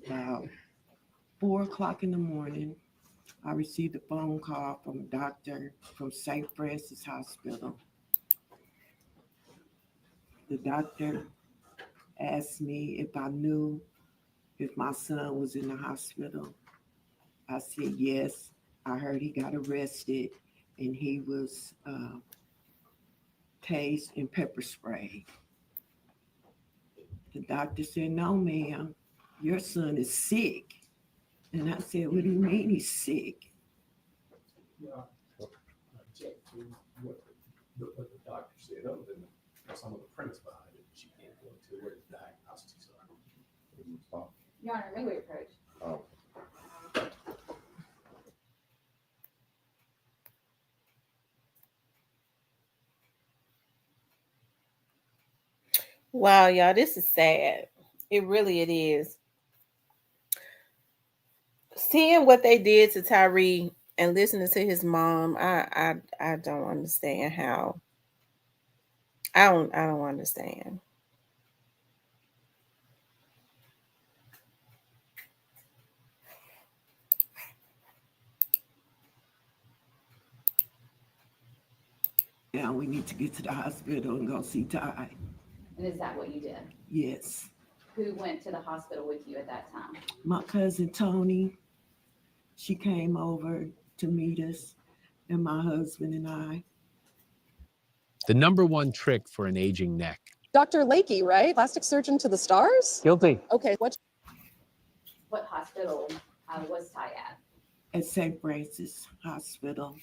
About 4:00 in the morning, I received a phone call from a doctor from St. Francis Hospital. The doctor asked me if I knew if my son was in the hospital. I said yes. I heard he got arrested and he was tased and pepper sprayed. The doctor said, no, ma'am, your son is sick. And I said, what do you mean he's sick? I checked to what the doctor said, other than some of the premise behind it. She can't go into where the diagnostics are. Your Honor, may we approach? Wow, y'all, this is sad. It is. Seeing what they did to Tyree and listening to his mom, I don't understand how. I don't understand. Now we need to get to the hospital and go see Ty. And is that what you did? Yes. Who went to the hospital with you at that time? My cousin Tony, she came over to meet us, and my husband and I. The number one trick for an aging neck. Dr. Lakey, right? Plastic surgeon to the stars? Guilty. Okay, what hospital was Ty at? At St. Francis Hospital.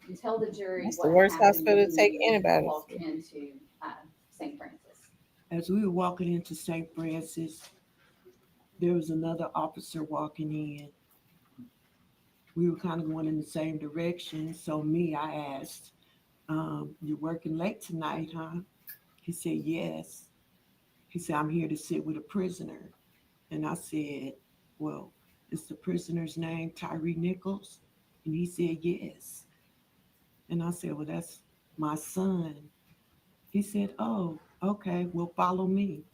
And tell the jury That's what the worst happened hospital to when take you anybody. walked into St. Francis. As we were walking into St. Francis, there was another officer walking in. We were kind of going in the same direction. So I asked, you're working late tonight, huh? He said, yes. He said, I'm here to sit with a prisoner. And I said, well, is the prisoner's name Tyree Nichols? And he said, yes. And I said, well, that's my son. He said, oh, okay, well, follow me.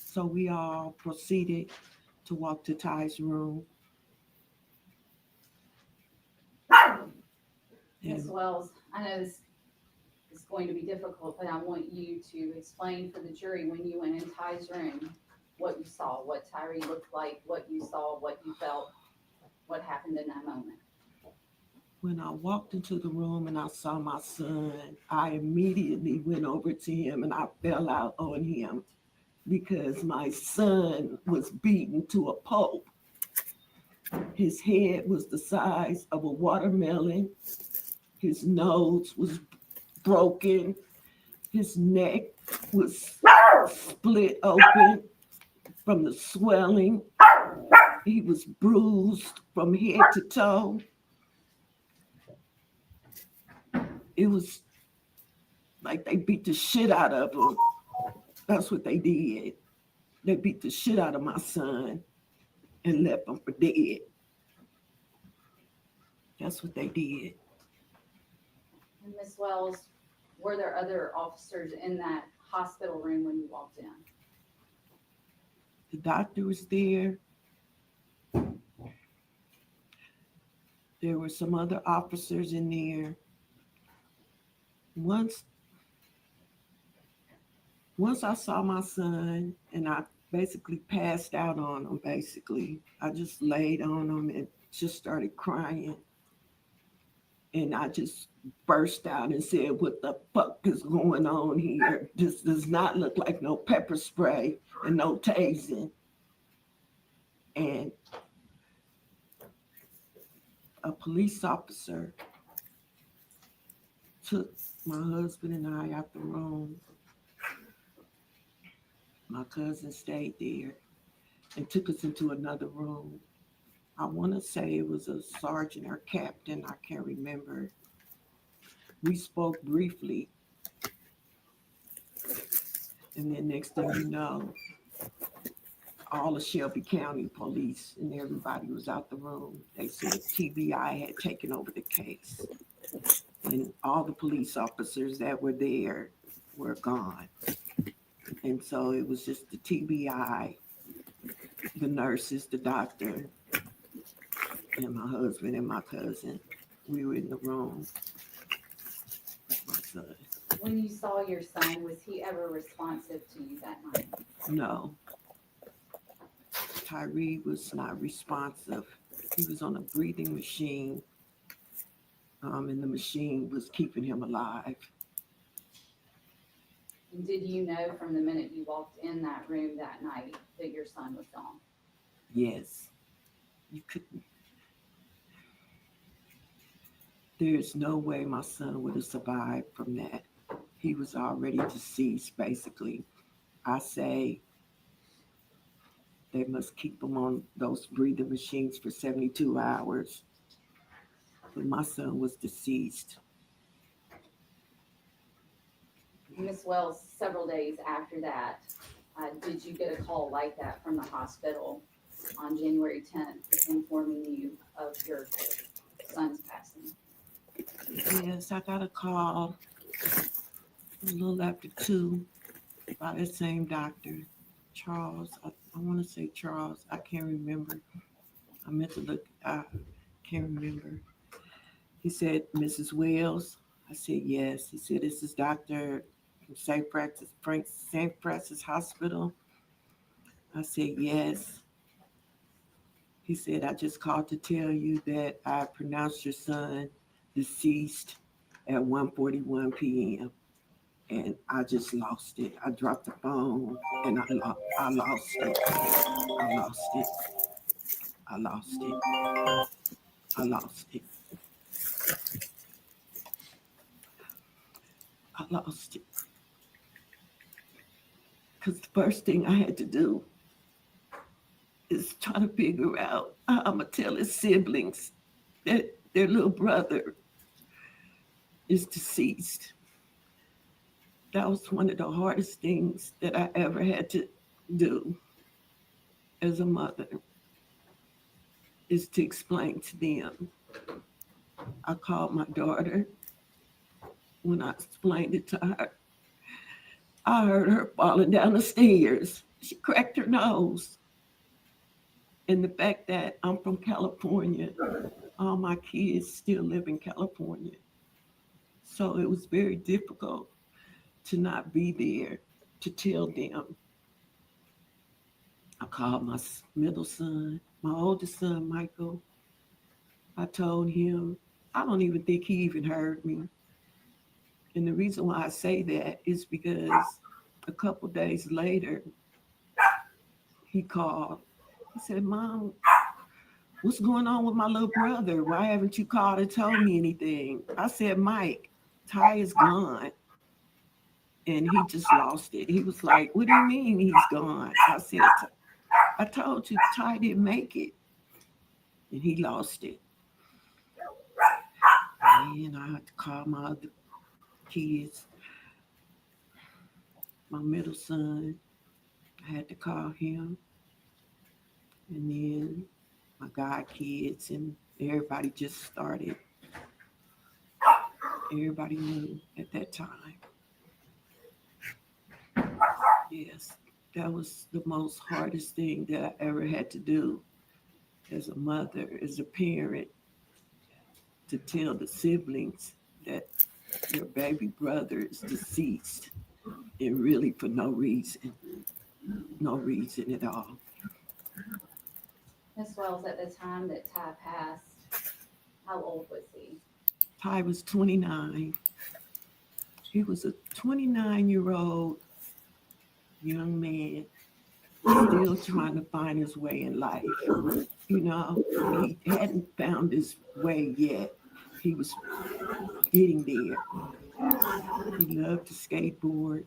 So we all proceeded to walk to Ty's room. Ms. Wells, I know this is going to be difficult, but I want you to explain for the jury when you went in Ty's room, what you saw, what Tyree looked like, what you saw, what you felt, what happened in that moment. When I walked into the room and I saw my son, I immediately went over to him and I fell out on him because my son was beaten to a pulp. His head was the size of a watermelon. His nose was broken. His neck was split open from the swelling. He was bruised from head to toe. It was like they beat the shit out of him. That's what they did. They beat the shit out of my son and left him for dead. That's what they did. And Ms. Wells, were there other officers in that hospital room when you walked in? The doctor was there. There were some other officers in there. Once I saw my son and I basically passed out on him, I just laid on him and just started crying. And I just burst out and said, what the fuck is going on here? This does not look like no pepper spray and no tasing. And a police officer took my husband and I out the room. My cousin stayed there and took us into another room. I want to say it was a sergeant or captain, I can't remember. We spoke briefly. And then next thing you know, all of Shelby County police and everybody was out the room. They said TBI had taken over the case. And all the police officers that were there were gone. And so it was just the TBI, the nurses, the doctor, and my husband and my cousin. We were in the room with my son. When you saw your son, was he ever responsive to you that night? No. Tyree was not responsive. He was on a breathing machine, and the machine was keeping him alive. And did you know from the minute you walked in that room that night that your son was gone? Yes. You couldn't. There's no way my son would have survived from that. He was already deceased, basically. I say they must keep him on those breathing machines for 72 hours. But my son was deceased. Ms. Wells, several days after that, did you get a call like that from the hospital on January 10th informing you of your son's passing? Yes, I got a call a little after 2 by the same doctor, Charles. I want to say Charles. I can't remember. I meant to look. I can't remember. He said, Mrs. Wells. I said, yes. He said, this is Dr. from St. Francis Hospital. I said, yes. He said, I just called to tell you that I pronounced your son deceased at 1:41 p.m. And I just lost it. I dropped the phone and I lost it. I lost it. I lost it. I lost it. I lost it. Because the first thing I had to do is try to figure out how I'm going to tell his siblings that their little brother is deceased. That was one of the hardest things that I ever had to do as a mother, is to explain to them. I called my daughter. When I explained it to her, I heard her falling down the stairs. She cracked her nose. And the fact that I'm from California, all my kids still live in California. So it was very difficult to not be there to tell them. I called my middle son, my oldest son, Michael. I told him, I don't even think he even heard me. And the reason why I say that is because a couple days later, he called. He said, Mom, what's going on with my little brother? Why haven't you called and told me anything? I said, Mike, Ty is gone. And he just lost it. He was like, what do you mean he's gone? I said, I told you Ty didn't make it. And he lost it. And I had to call my other kids. My middle son, I had to call him. And then my god kids and everybody just started. Everybody knew at that time. Yes, that was the most hardest thing that I ever had to do as a mother, as a parent, to tell the siblings that your baby brother is deceased, and really for no reason at all. Ms. Wells, at the time that Ty passed, how old was he? Ty was 29. He was a 29-year-old young man still trying to find his way in life. You know, he hadn't found his way yet. He was getting there. He loved to skateboard.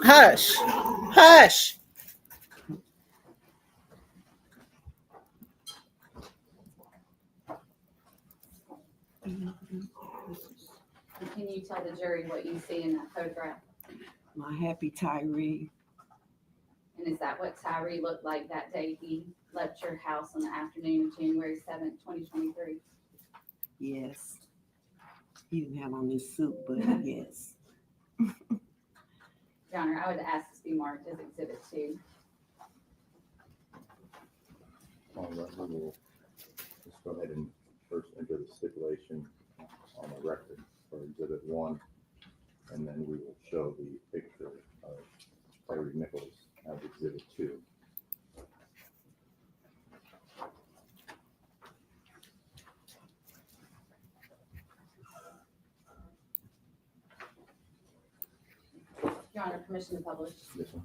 Hush. Hush. Can you tell the jury what you see in that photograph? My happy Tyree. And is that what Tyree looked like that day he left your house on the afternoon of January 7th, 2023? Yes. He didn't have on his suit, but yes. Your Honor, I would ask this be marked as Exhibit 2. All right, we will just go ahead and first enter the stipulation on the record for Exhibit 1, and then we will show the picture of Tyree Nichols as Exhibit 2. Your Honor, permission to publish. Yes, sir.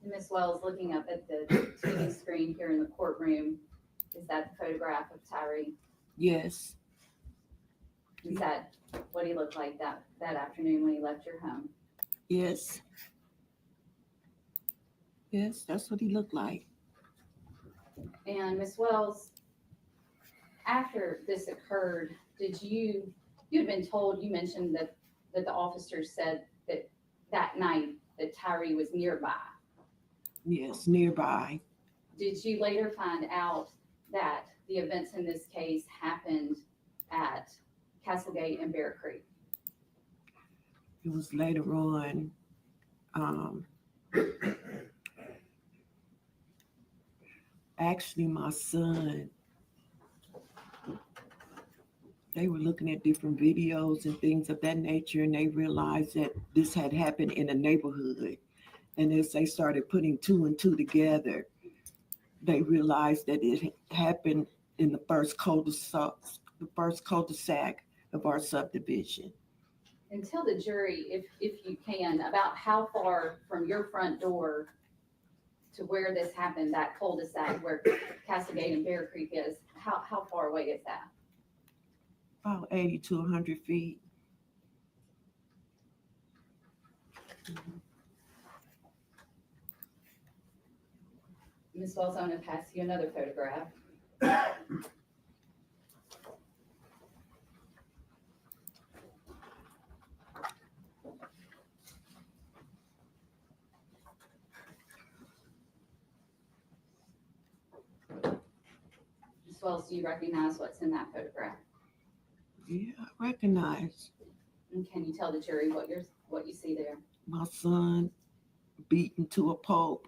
Ms. Wells, looking up at the TV screen here in the courtroom, is that the photograph of Tyree? Yes. Is that what he looked like that afternoon when he left your home? Yes. Yes, that's what he looked like. And Ms. Wells, after this occurred, you had been told, you mentioned that the officers said that night that Tyree was nearby. Yes, nearby. Did you later find out that the events in this case happened at Castlegate and Bear Creek? It was later on. Actually, my son, they were looking at different videos and things of that nature, and they realized that this had happened in a neighborhood. And as they started putting two and two together, they realized that it happened in the first cul-de-sac of our subdivision. And tell the jury, if you can, about how far from your front door to where this happened, that cul-de-sac where Castlegate and Bear Creek is, how far away is that? About 80 to 100 feet. Ms. Wells, I'm going to pass you another photograph. Wells, do you recognize what's in that photograph? Yeah, I recognize And can you tell the jury what you see there? my son beaten to a pulp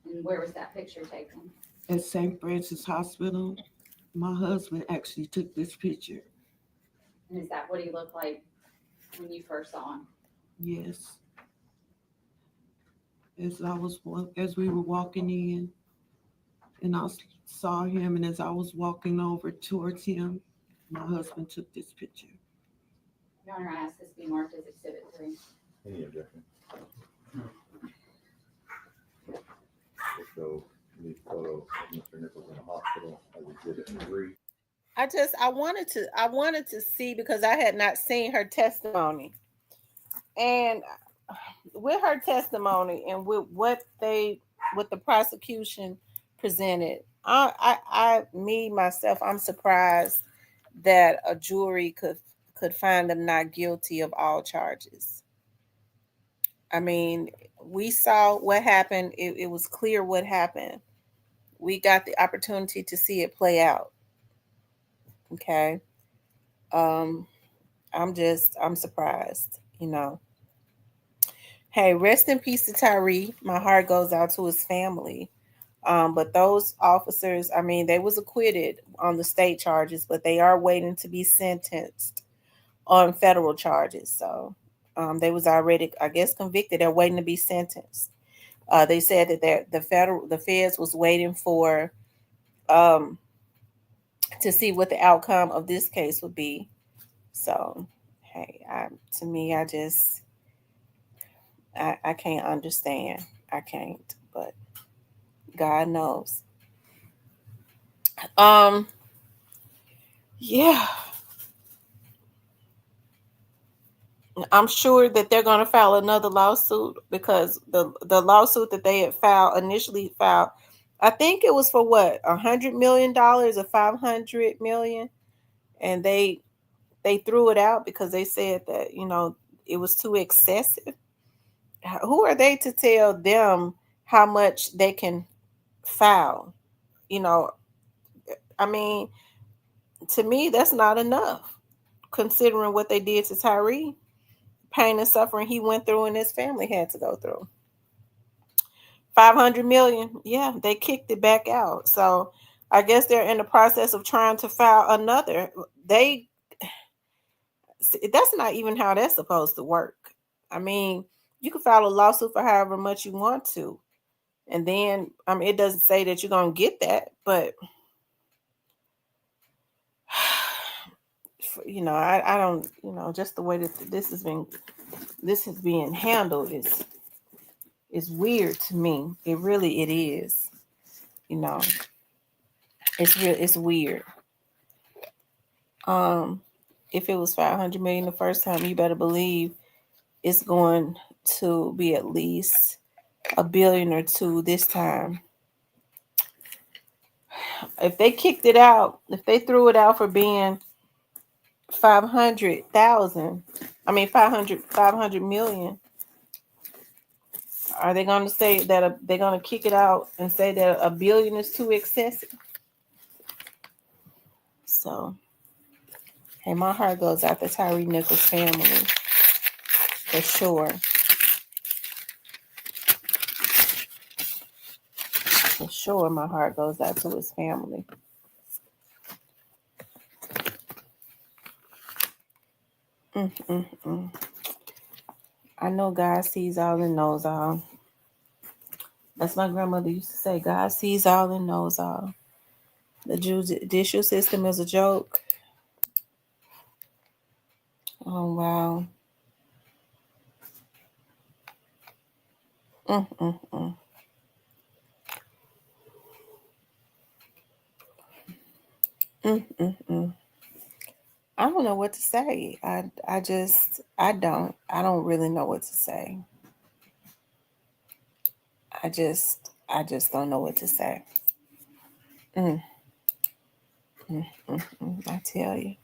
And where was that picture taken? at St. Francis Hospital. My husband actually took this picture. And is that what he looked like when you first saw him? Yes. As we were walking in, and I saw him, and as I was walking over towards him, my husband took this picture. Your Honor, I ask this be marked as Exhibit 3. Any objection? We'll show the photo of Mr. Nichols in the hospital as Exhibit 3. I wanted to see, because I had not seen her testimony. And with her testimony and with what the prosecution presented, myself, I'm surprised that a jury could find them not guilty of all charges. I mean, we saw what happened. It was clear what happened. We got the opportunity to see it play out. Okay. I'm surprised, Hey, rest in peace to Tyree. My heart goes out to his family. But those officers, I mean, they was acquitted on the state charges, but they are waiting to be sentenced on federal charges. So they was already, I guess, convicted. They're waiting to be sentenced. They said that the feds was waiting for to see what the outcome of this case would be. So, hey, to me, I can't understand. I can't, but God knows. Yeah. I'm sure that they're going to file another lawsuit, because the lawsuit that they had initially filed, I think it was for what, $100 million or 500 million, and they threw it out because they said that it was too excessive. Who are they to tell them how much they can file? I mean, to me, that's not enough, considering what they did to Tyree, pain and suffering he went through and his family had to go through. 500 million, yeah, they kicked it back out. So I guess they're in the process of trying to file another. That's not even how that's supposed to work. I mean, you can file a lawsuit for however much you want to, and then it doesn't say that you're gonna get that, but I don't, just the way that this is being handled is weird to me. It is. It's weird. If it was 500 million the first time, you better believe it's going to be at least $1 billion or $2 billion this time. If they kicked it out, if they threw it out for being 500 million, are they going to say that they're going to kick it out and say that $1 billion is too excessive? So, hey, my heart goes out to Tyree Nichols' family, for sure. For sure, my heart goes out to his family. I know God sees all and knows all. That's my grandmother used to say, God sees all and knows all. The judicial system is a joke. Oh, wow. I don't know what to say. I don't really know what to say. I just don't know what to say. I tell you.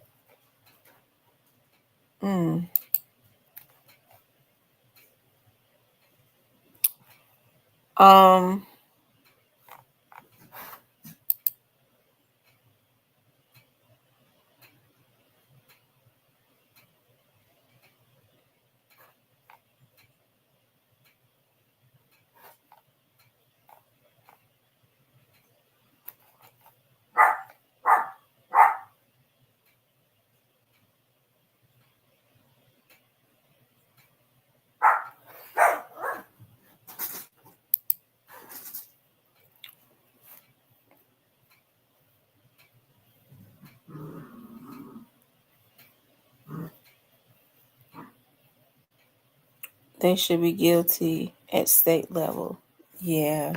They should be guilty at state level. Yeah.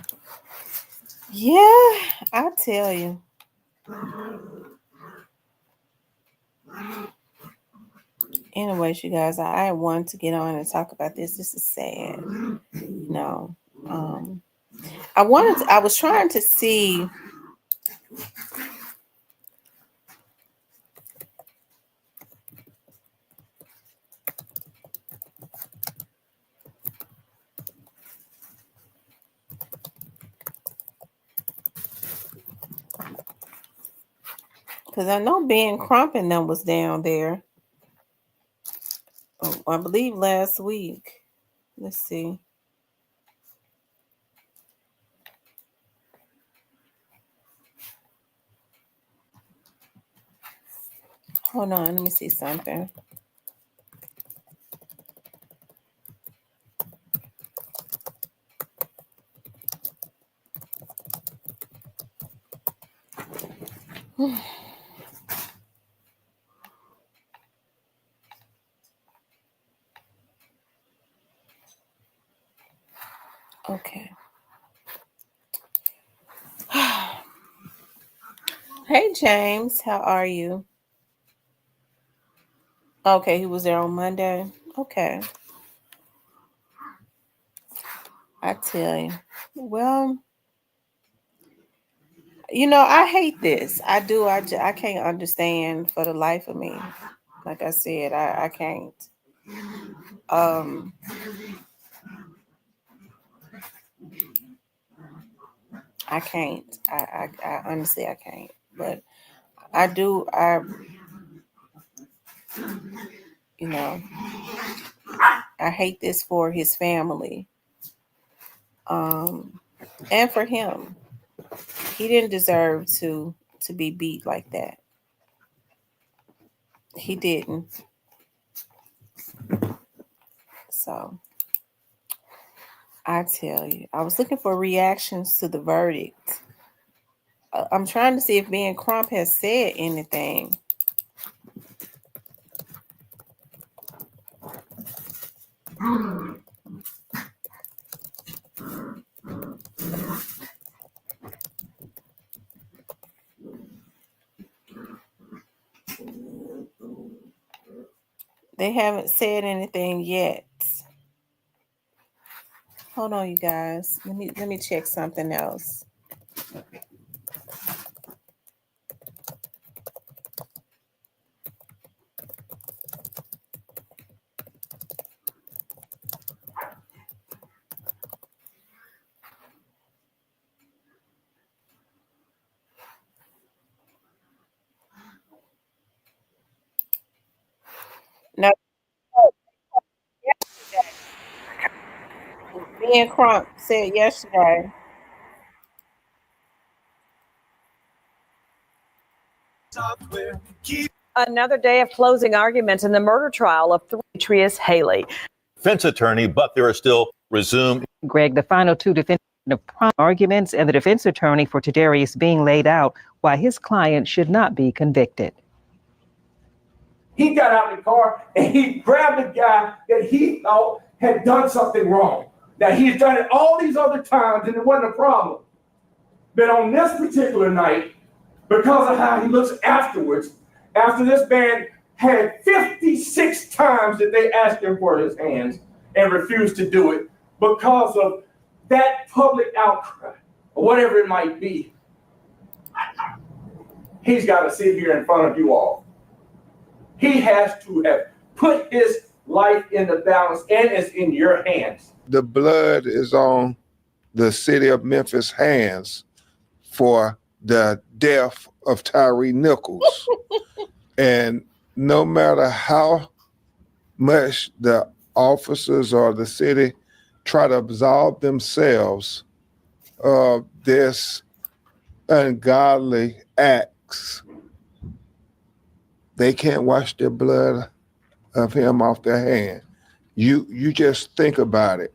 Yeah, I tell you. Anyways, you guys, I wanted to get on and talk about this. This is sad. No. I was trying to see because I know Ben Crump and them was down there. I believe last week. Let's see. Hold on, let me see something. Okay. Hey, James, how are you? Okay, he was there on Monday. Okay. I tell you. Well, I hate this. I do. I can't understand for the life of me. Like I said, I can't. I can't. I honestly I can't. But I do. I hate this for his family. And for him. He didn't deserve to be beat like that. He didn't. So I tell you, I was looking for reactions to the verdict. I'm trying to see if Ben Crump has said anything. They haven't said anything yet. Hold on, you guys. Let me check something else. No, Ben Crump said yesterday. Another day of closing arguments in the murder trial of Demetrius Haley. Defense attorney, but there are still resumed. Greg, the final two defense arguments and the defense attorney for Tyree being laid out why his client should not be convicted. He got out of the car and he grabbed a guy that he thought had done something wrong. Now, he's done it all these other times and it wasn't a problem. But on this particular night, because of how he looks afterwards, after this man had 56 times that they asked him for his hands and refused to do it because of that public outcry, or whatever it might be, he's got to sit here in front of you all. He has to have put his life in the balance and it's in your hands. The blood is on the city of Memphis' hands for the death of Tyree Nichols. And no matter how much the officers or the city try to absolve themselves of this ungodly acts, they can't wash the blood of him off their hand. You just think about it.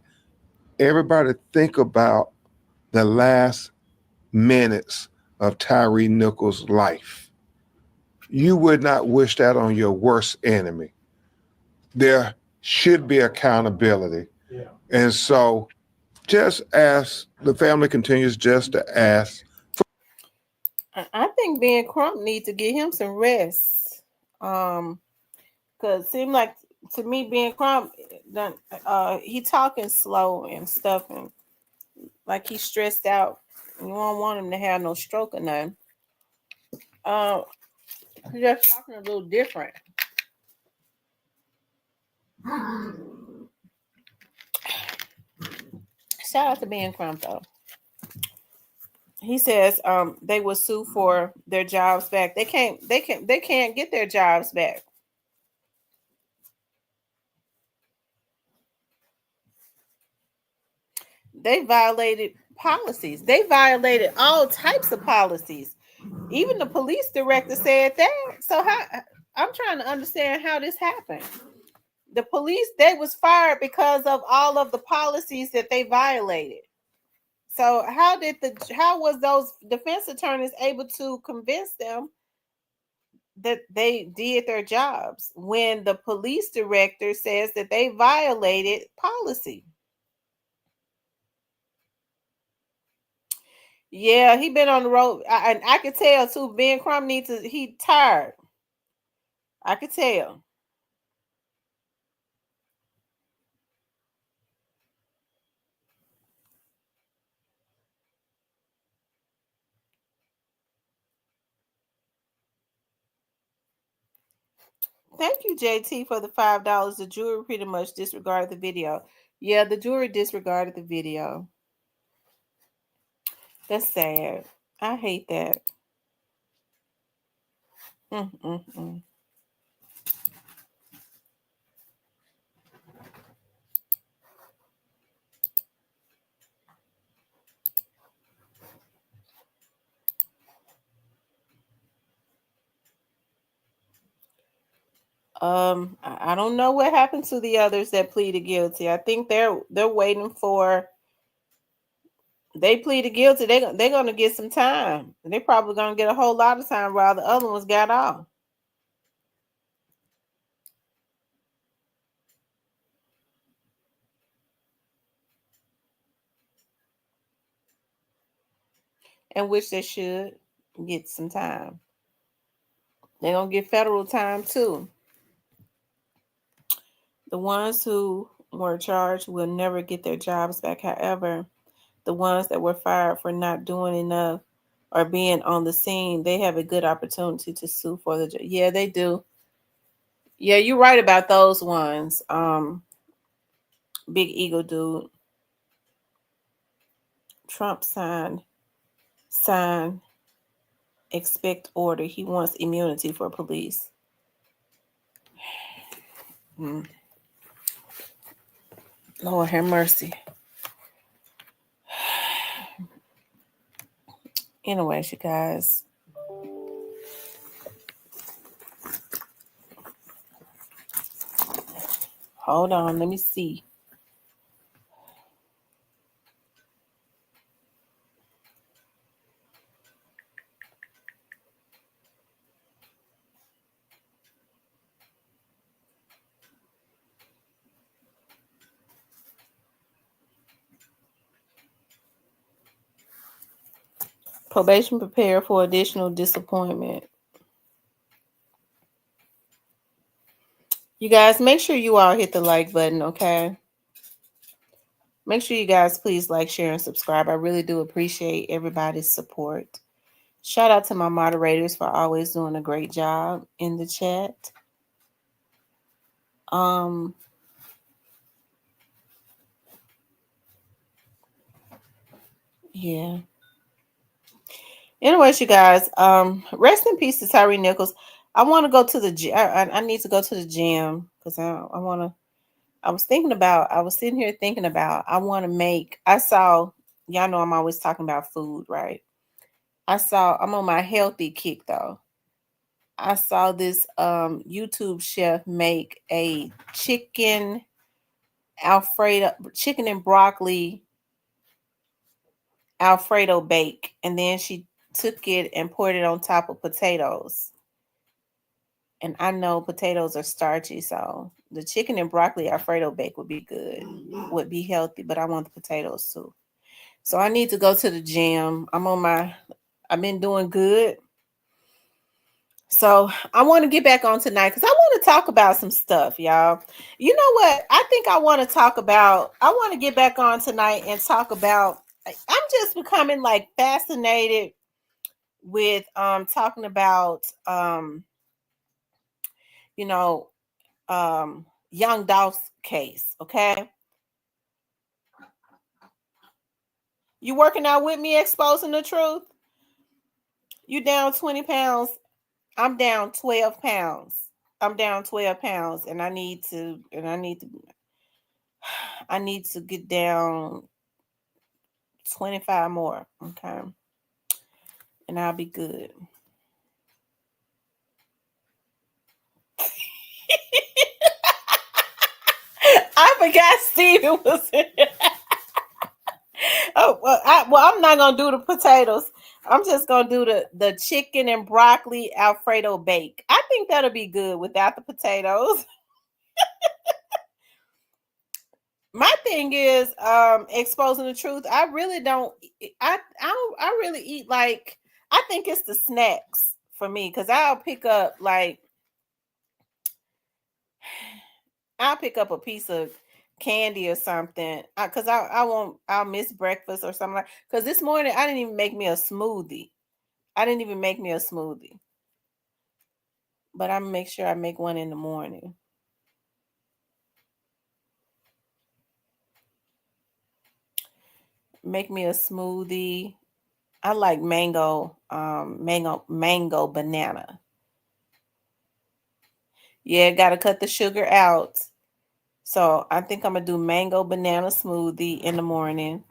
Everybody think about the last minutes of Tyree Nichols' life. You would not wish that on your worst enemy. There should be accountability. And so just ask, the family continues just to ask. I think Ben Crump needs to get him some rest. Cause it seemed like to me Ben Crump he talking slow and stuff and like he's stressed out. You don't want him to have no stroke or nothing. He's just talking a little different. Shout out to Ben Crump though. He says they will sue for their jobs back. They can't get their jobs back. They violated policies. They violated all types of policies. Even the police director said that. So I'm trying to understand how this happened. The police, they was fired because of all of the policies that they violated. So how was those defense attorneys able to convince them that they did their jobs when the police director says that they violated policy? Yeah, he been on the road, and I could tell too. Ben Crump he tired. I could tell. Thank you, JT, for the $5. The jury pretty much disregarded the video. Yeah, the jury disregarded the video. That's sad. I hate that. Mm-mm-mm. I don't know what happened to the others that pleaded guilty. I think they're waiting for. They pleaded guilty. They're gonna get some time. They're probably gonna get a whole lot of time while the other ones got off. And which they should get some time. They're gonna get federal time too. The ones who were charged will never get their jobs back. However, the ones that were fired for not doing enough or being on the scene, they have a good opportunity to sue for the job. Yeah, they do. Yeah, you're right about those ones. Big Eagle dude. Trump sign, expect order. He wants immunity for police. Lord have mercy. Anyways, you guys. Hold on, let me see. Probation prepare for additional disappointment. You guys, make sure you all hit the like button, okay? Make sure you guys please like, share, and subscribe. I really do appreciate everybody's support. Shout out to my moderators for always doing a great job in the chat. Yeah. Anyways, you guys, rest in peace to Tyree Nichols. I want to go to the gym. I need to go to the gym because I was sitting here thinking about, I saw, y'all know I'm always talking about food, right? I'm on my healthy kick though. I saw this YouTube chef make a chicken and broccoli Alfredo bake, and then she took it and poured it on top of potatoes. And I know potatoes are starchy, so the chicken and broccoli Alfredo bake would be good, would be healthy, but I want the potatoes too. So I need to go to the gym. I've been doing good. So I want to get back on tonight because I want to talk about some stuff, y'all. You know what? I think I want to get back on tonight and talk about, I'm just becoming like fascinated with talking about you know, Young Dolph's case, okay? You working out with me, exposing the truth? You down 20 pounds. I'm down 12 pounds. I'm down 12 pounds and I need to get down 25 more, okay? And I'll be good. I forgot Steven was in there. Oh, well, I'm not gonna do the potatoes. I'm just gonna do the chicken and broccoli Alfredo bake. I think that'll be good without the potatoes. My thing is exposing the truth. I really don't. I really eat like, I think it's the snacks for me because I'll pick up a piece of candy or something because I'll miss breakfast or something like. Because this morning I didn't even make me a smoothie. But I'm gonna make sure I make one in the morning. Make me a smoothie. I like mango banana. Yeah, gotta cut the sugar out. So I think I'm gonna do mango banana smoothie in the morning.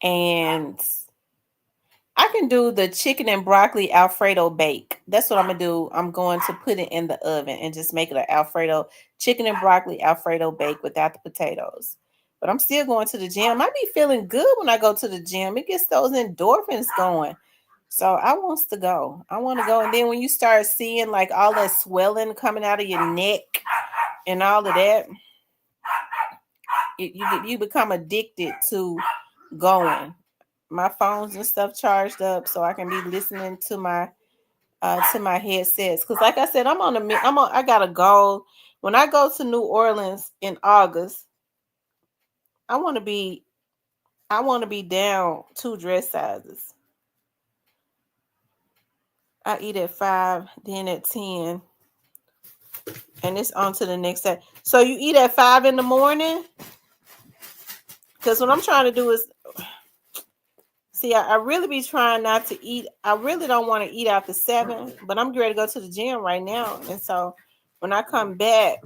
And I can do the chicken and broccoli Alfredo bake. That's what I'm gonna do. I'm going to put it in the oven and just make it an Alfredo chicken and broccoli Alfredo bake without the potatoes. But I'm still going to the gym. I be feeling good when I go to the gym. It gets those endorphins going. So I want to go. And then when you start seeing like all that swelling coming out of your neck and all of that, you become addicted to going. My phones and stuff charged up so I can be listening to my headsets. Because like I said, I got a goal. When I go to New Orleans in August, I want to be down 2 dress sizes. I eat at 5, then at 10, and it's on to the next day. So you eat at 5 in the morning? Because what I'm trying to do is, see, I really be trying not to eat. I really don't want to eat after 7, but I'm ready to go to the gym right now. And so when I come back,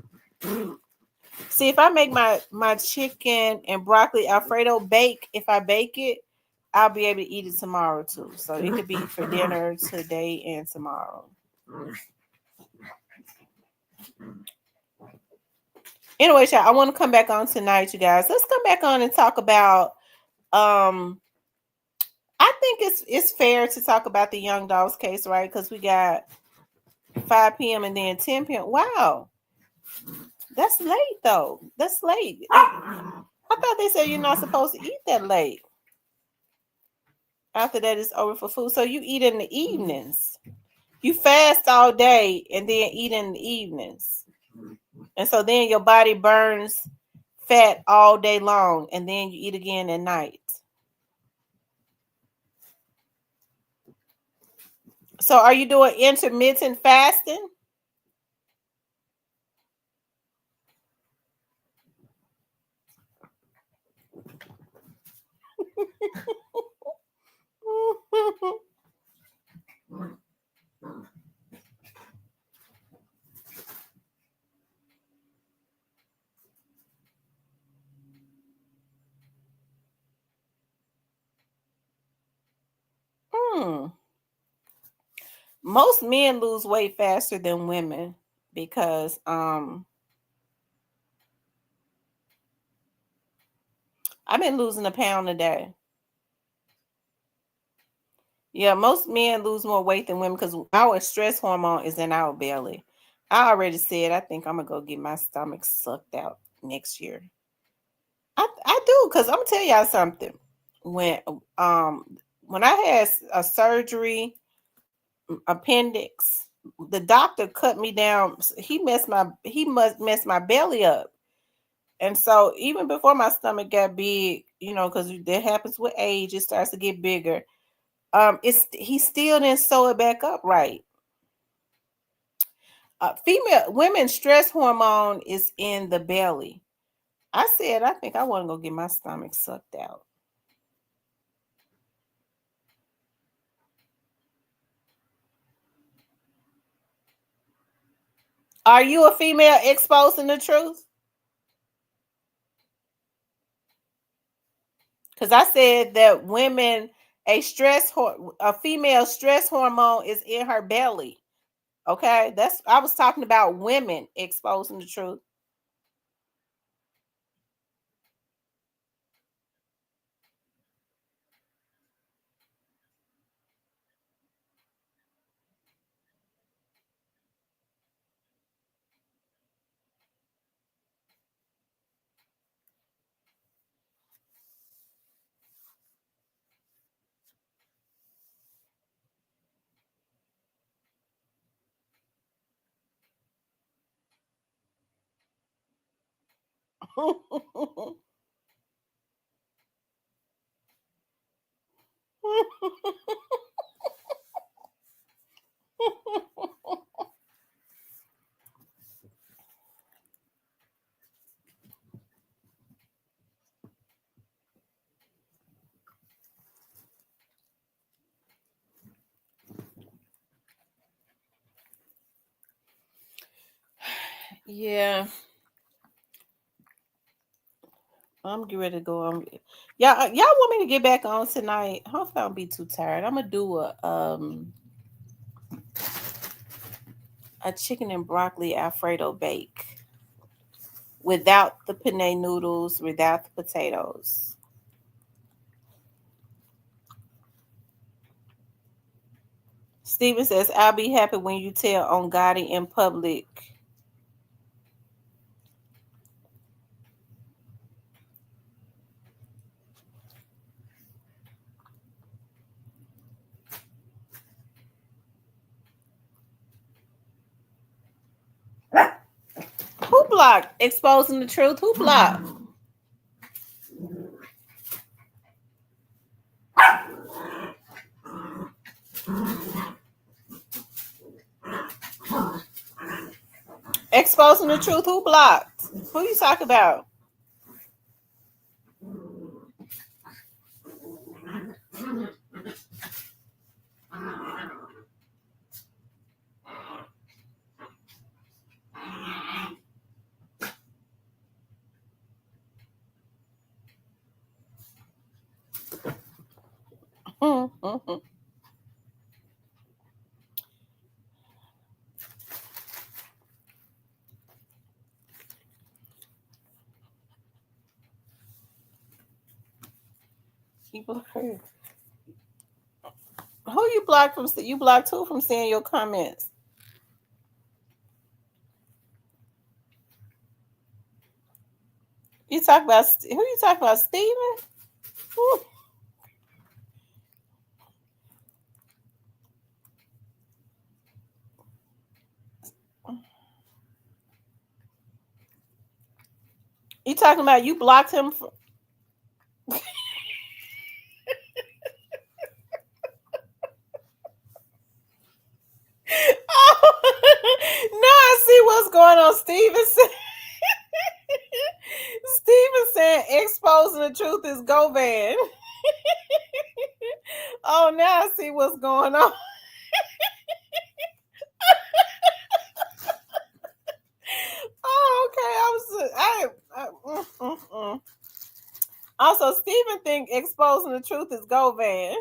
see, if I make my chicken and broccoli Alfredo bake, if I bake it, I'll be able to eat it tomorrow too. So it could be for dinner today and tomorrow. Anyway, y'all, I want to come back on tonight, you guys. Let's come back on and talk about I think it's fair to talk about the Young Dolph's case, right? Because we got 5 p.m. and then 10 p.m. Wow. That's late though. That's late. I thought they said you're not supposed to eat that late. After that, it's over for food. So you eat in the evenings. You fast all day and then eat in the evenings. And so then your body burns fat all day long and then you eat again at night. So are you doing intermittent fasting? Most men lose weight faster than women because I've been losing a pound a day. Yeah, most men lose more weight than women because our stress hormone is in our belly. I already said I think I'm gonna go get my stomach sucked out next year. I do, because I'm gonna tell y'all something. When when I had a surgery, appendix, the doctor cut me down. He must mess my belly up. And so even before my stomach got big, because that happens with age, it starts to get bigger. He still didn't sew it back up right. Women's stress hormone is in the belly. I said I think I want to go get my stomach sucked out. Are you a female exposing the truth? Because I said that a female stress hormone is in her belly. Okay, I was talking about women exposing the truth. Yeah, I'm getting ready to go on. Y'all want me to get back on tonight? Hopefully, I don't be too tired. I'm gonna do a chicken and broccoli Alfredo bake without the penne noodles, without the potatoes. Steven says, "I'll be happy when you tell on Gotti in public." Who blocked exposing the truth? Who blocked? Exposing the truth? Who blocked? Who you talking about? Who you blocked from? You blocked who from seeing your comments? You talk about who? You talk about Steven? Who? You talking about you blocked him? Oh, now I see what's going on. Steven saying exposing the truth is Govan. Oh, now I see what's going on. Oh, okay. Also, Steven think exposing the truth is Govan.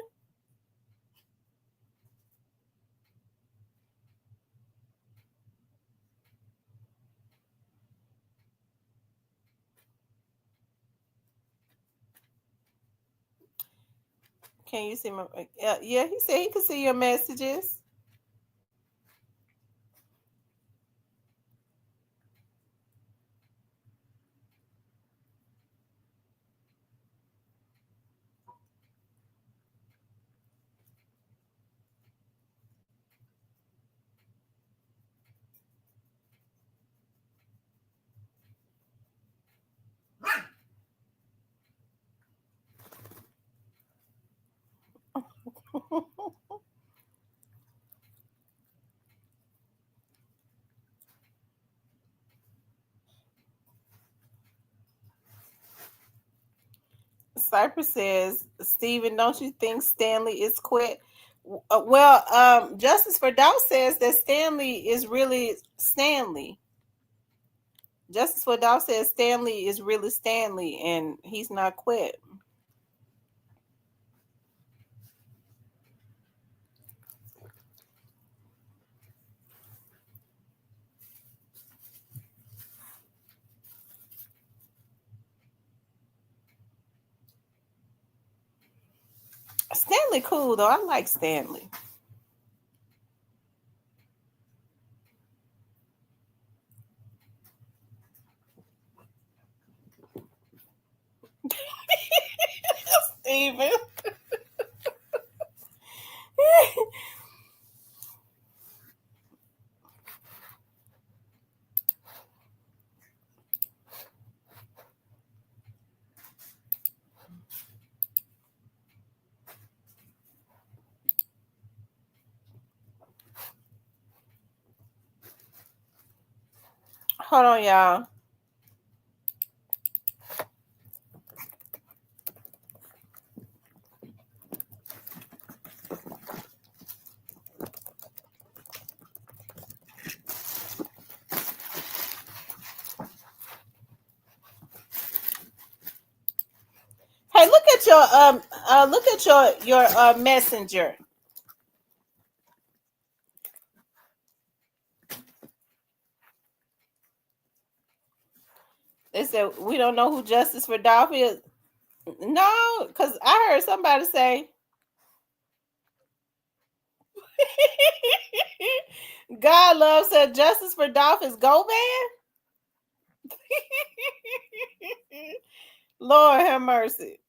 Can you see my? Yeah, he said he could see your messages. Cypress says, Stephen, don't you think Stanley is quit? Justice for Doubt says that Stanley is really Stanley. Justice for Doubt says Stanley is really Stanley, and he's not quit. Stanley cool though. I like Stanley. Steven. Hold on, y'all. Hey, look at your messenger. They said we don't know who Justice for Dolph is. No, because I heard somebody say God loves said Justice for Dolph is Go Man. Lord have mercy.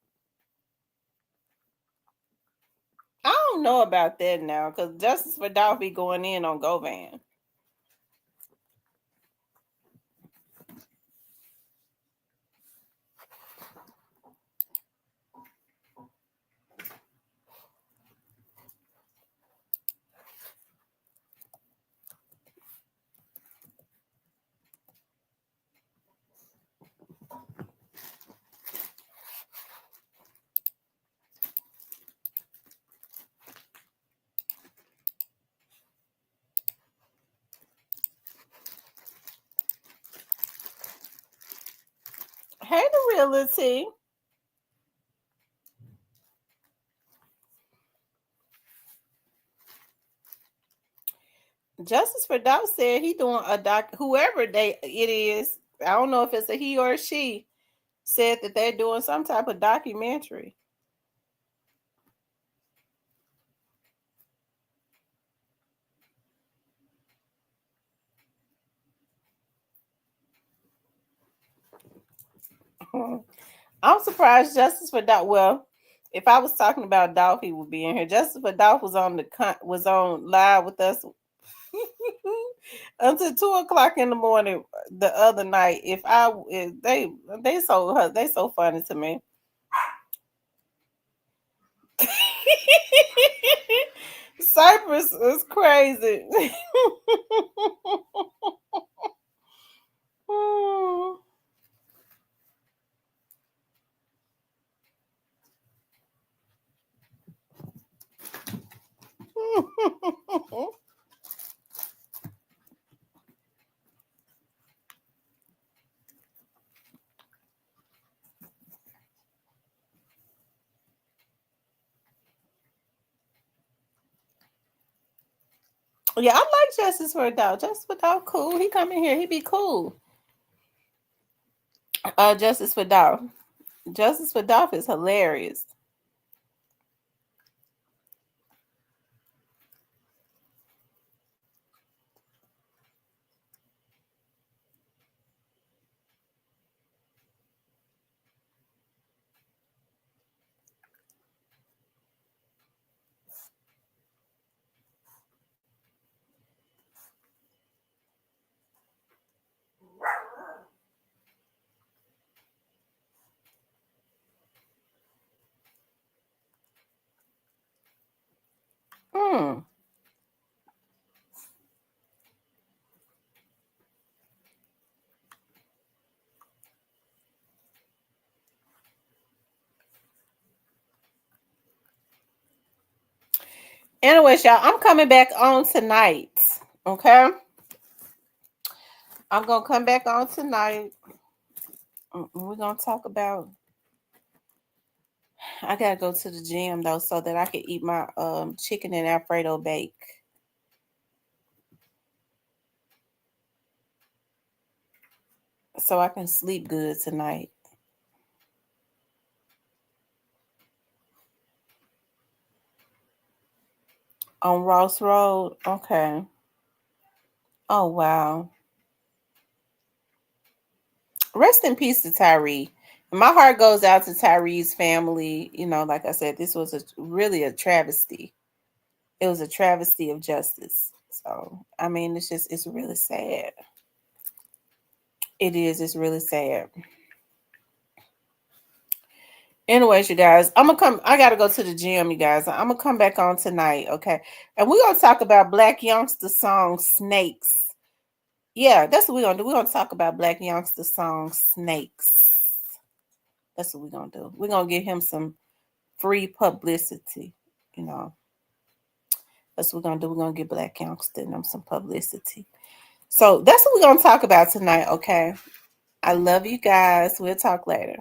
I don't know about that now because Justice for Dolph be going in on Govan. Hey, the realty. Justice for Doubt said he doing a whoever it is. I don't know if it's a he or a she. Said that they're doing some type of documentary. I'm surprised Justice for Doubt. Well, if I was talking about Dolph, he would be in here. Justice for Dolph was on live with us until 2:00 in the morning the other night. They so funny to me. Cypress is crazy. Yeah, I like Justice for Doubt. Justice for Doubt, cool. He come in here, he be cool. Justice for Doubt. Justice for Doubt is hilarious. Anyways, y'all, I'm coming back on tonight. Okay. I'm gonna come back on tonight. We're gonna talk about. I gotta go to the gym though, so that I can eat my chicken and Alfredo bake. So I can sleep good tonight. On Ross Road. Okay. Oh wow. Rest in peace to Tyree. My heart goes out to Tyree's family. You know, like I said, this was really a travesty. It was a travesty of justice. So, I mean, it's really sad. It is. It's really sad. Anyways, you guys, I gotta go to the gym, you guys. I'm gonna come back on tonight, okay? And we're gonna talk about Black Youngster song Snakes. Yeah, that's what we're gonna do. We're gonna talk about Black Youngster song Snakes. That's what we're gonna do. We're gonna give him some free publicity, you know. That's what we're gonna do. We're gonna give Black Youngster some publicity. So that's what we're gonna talk about tonight, okay? I love you guys. We'll talk later.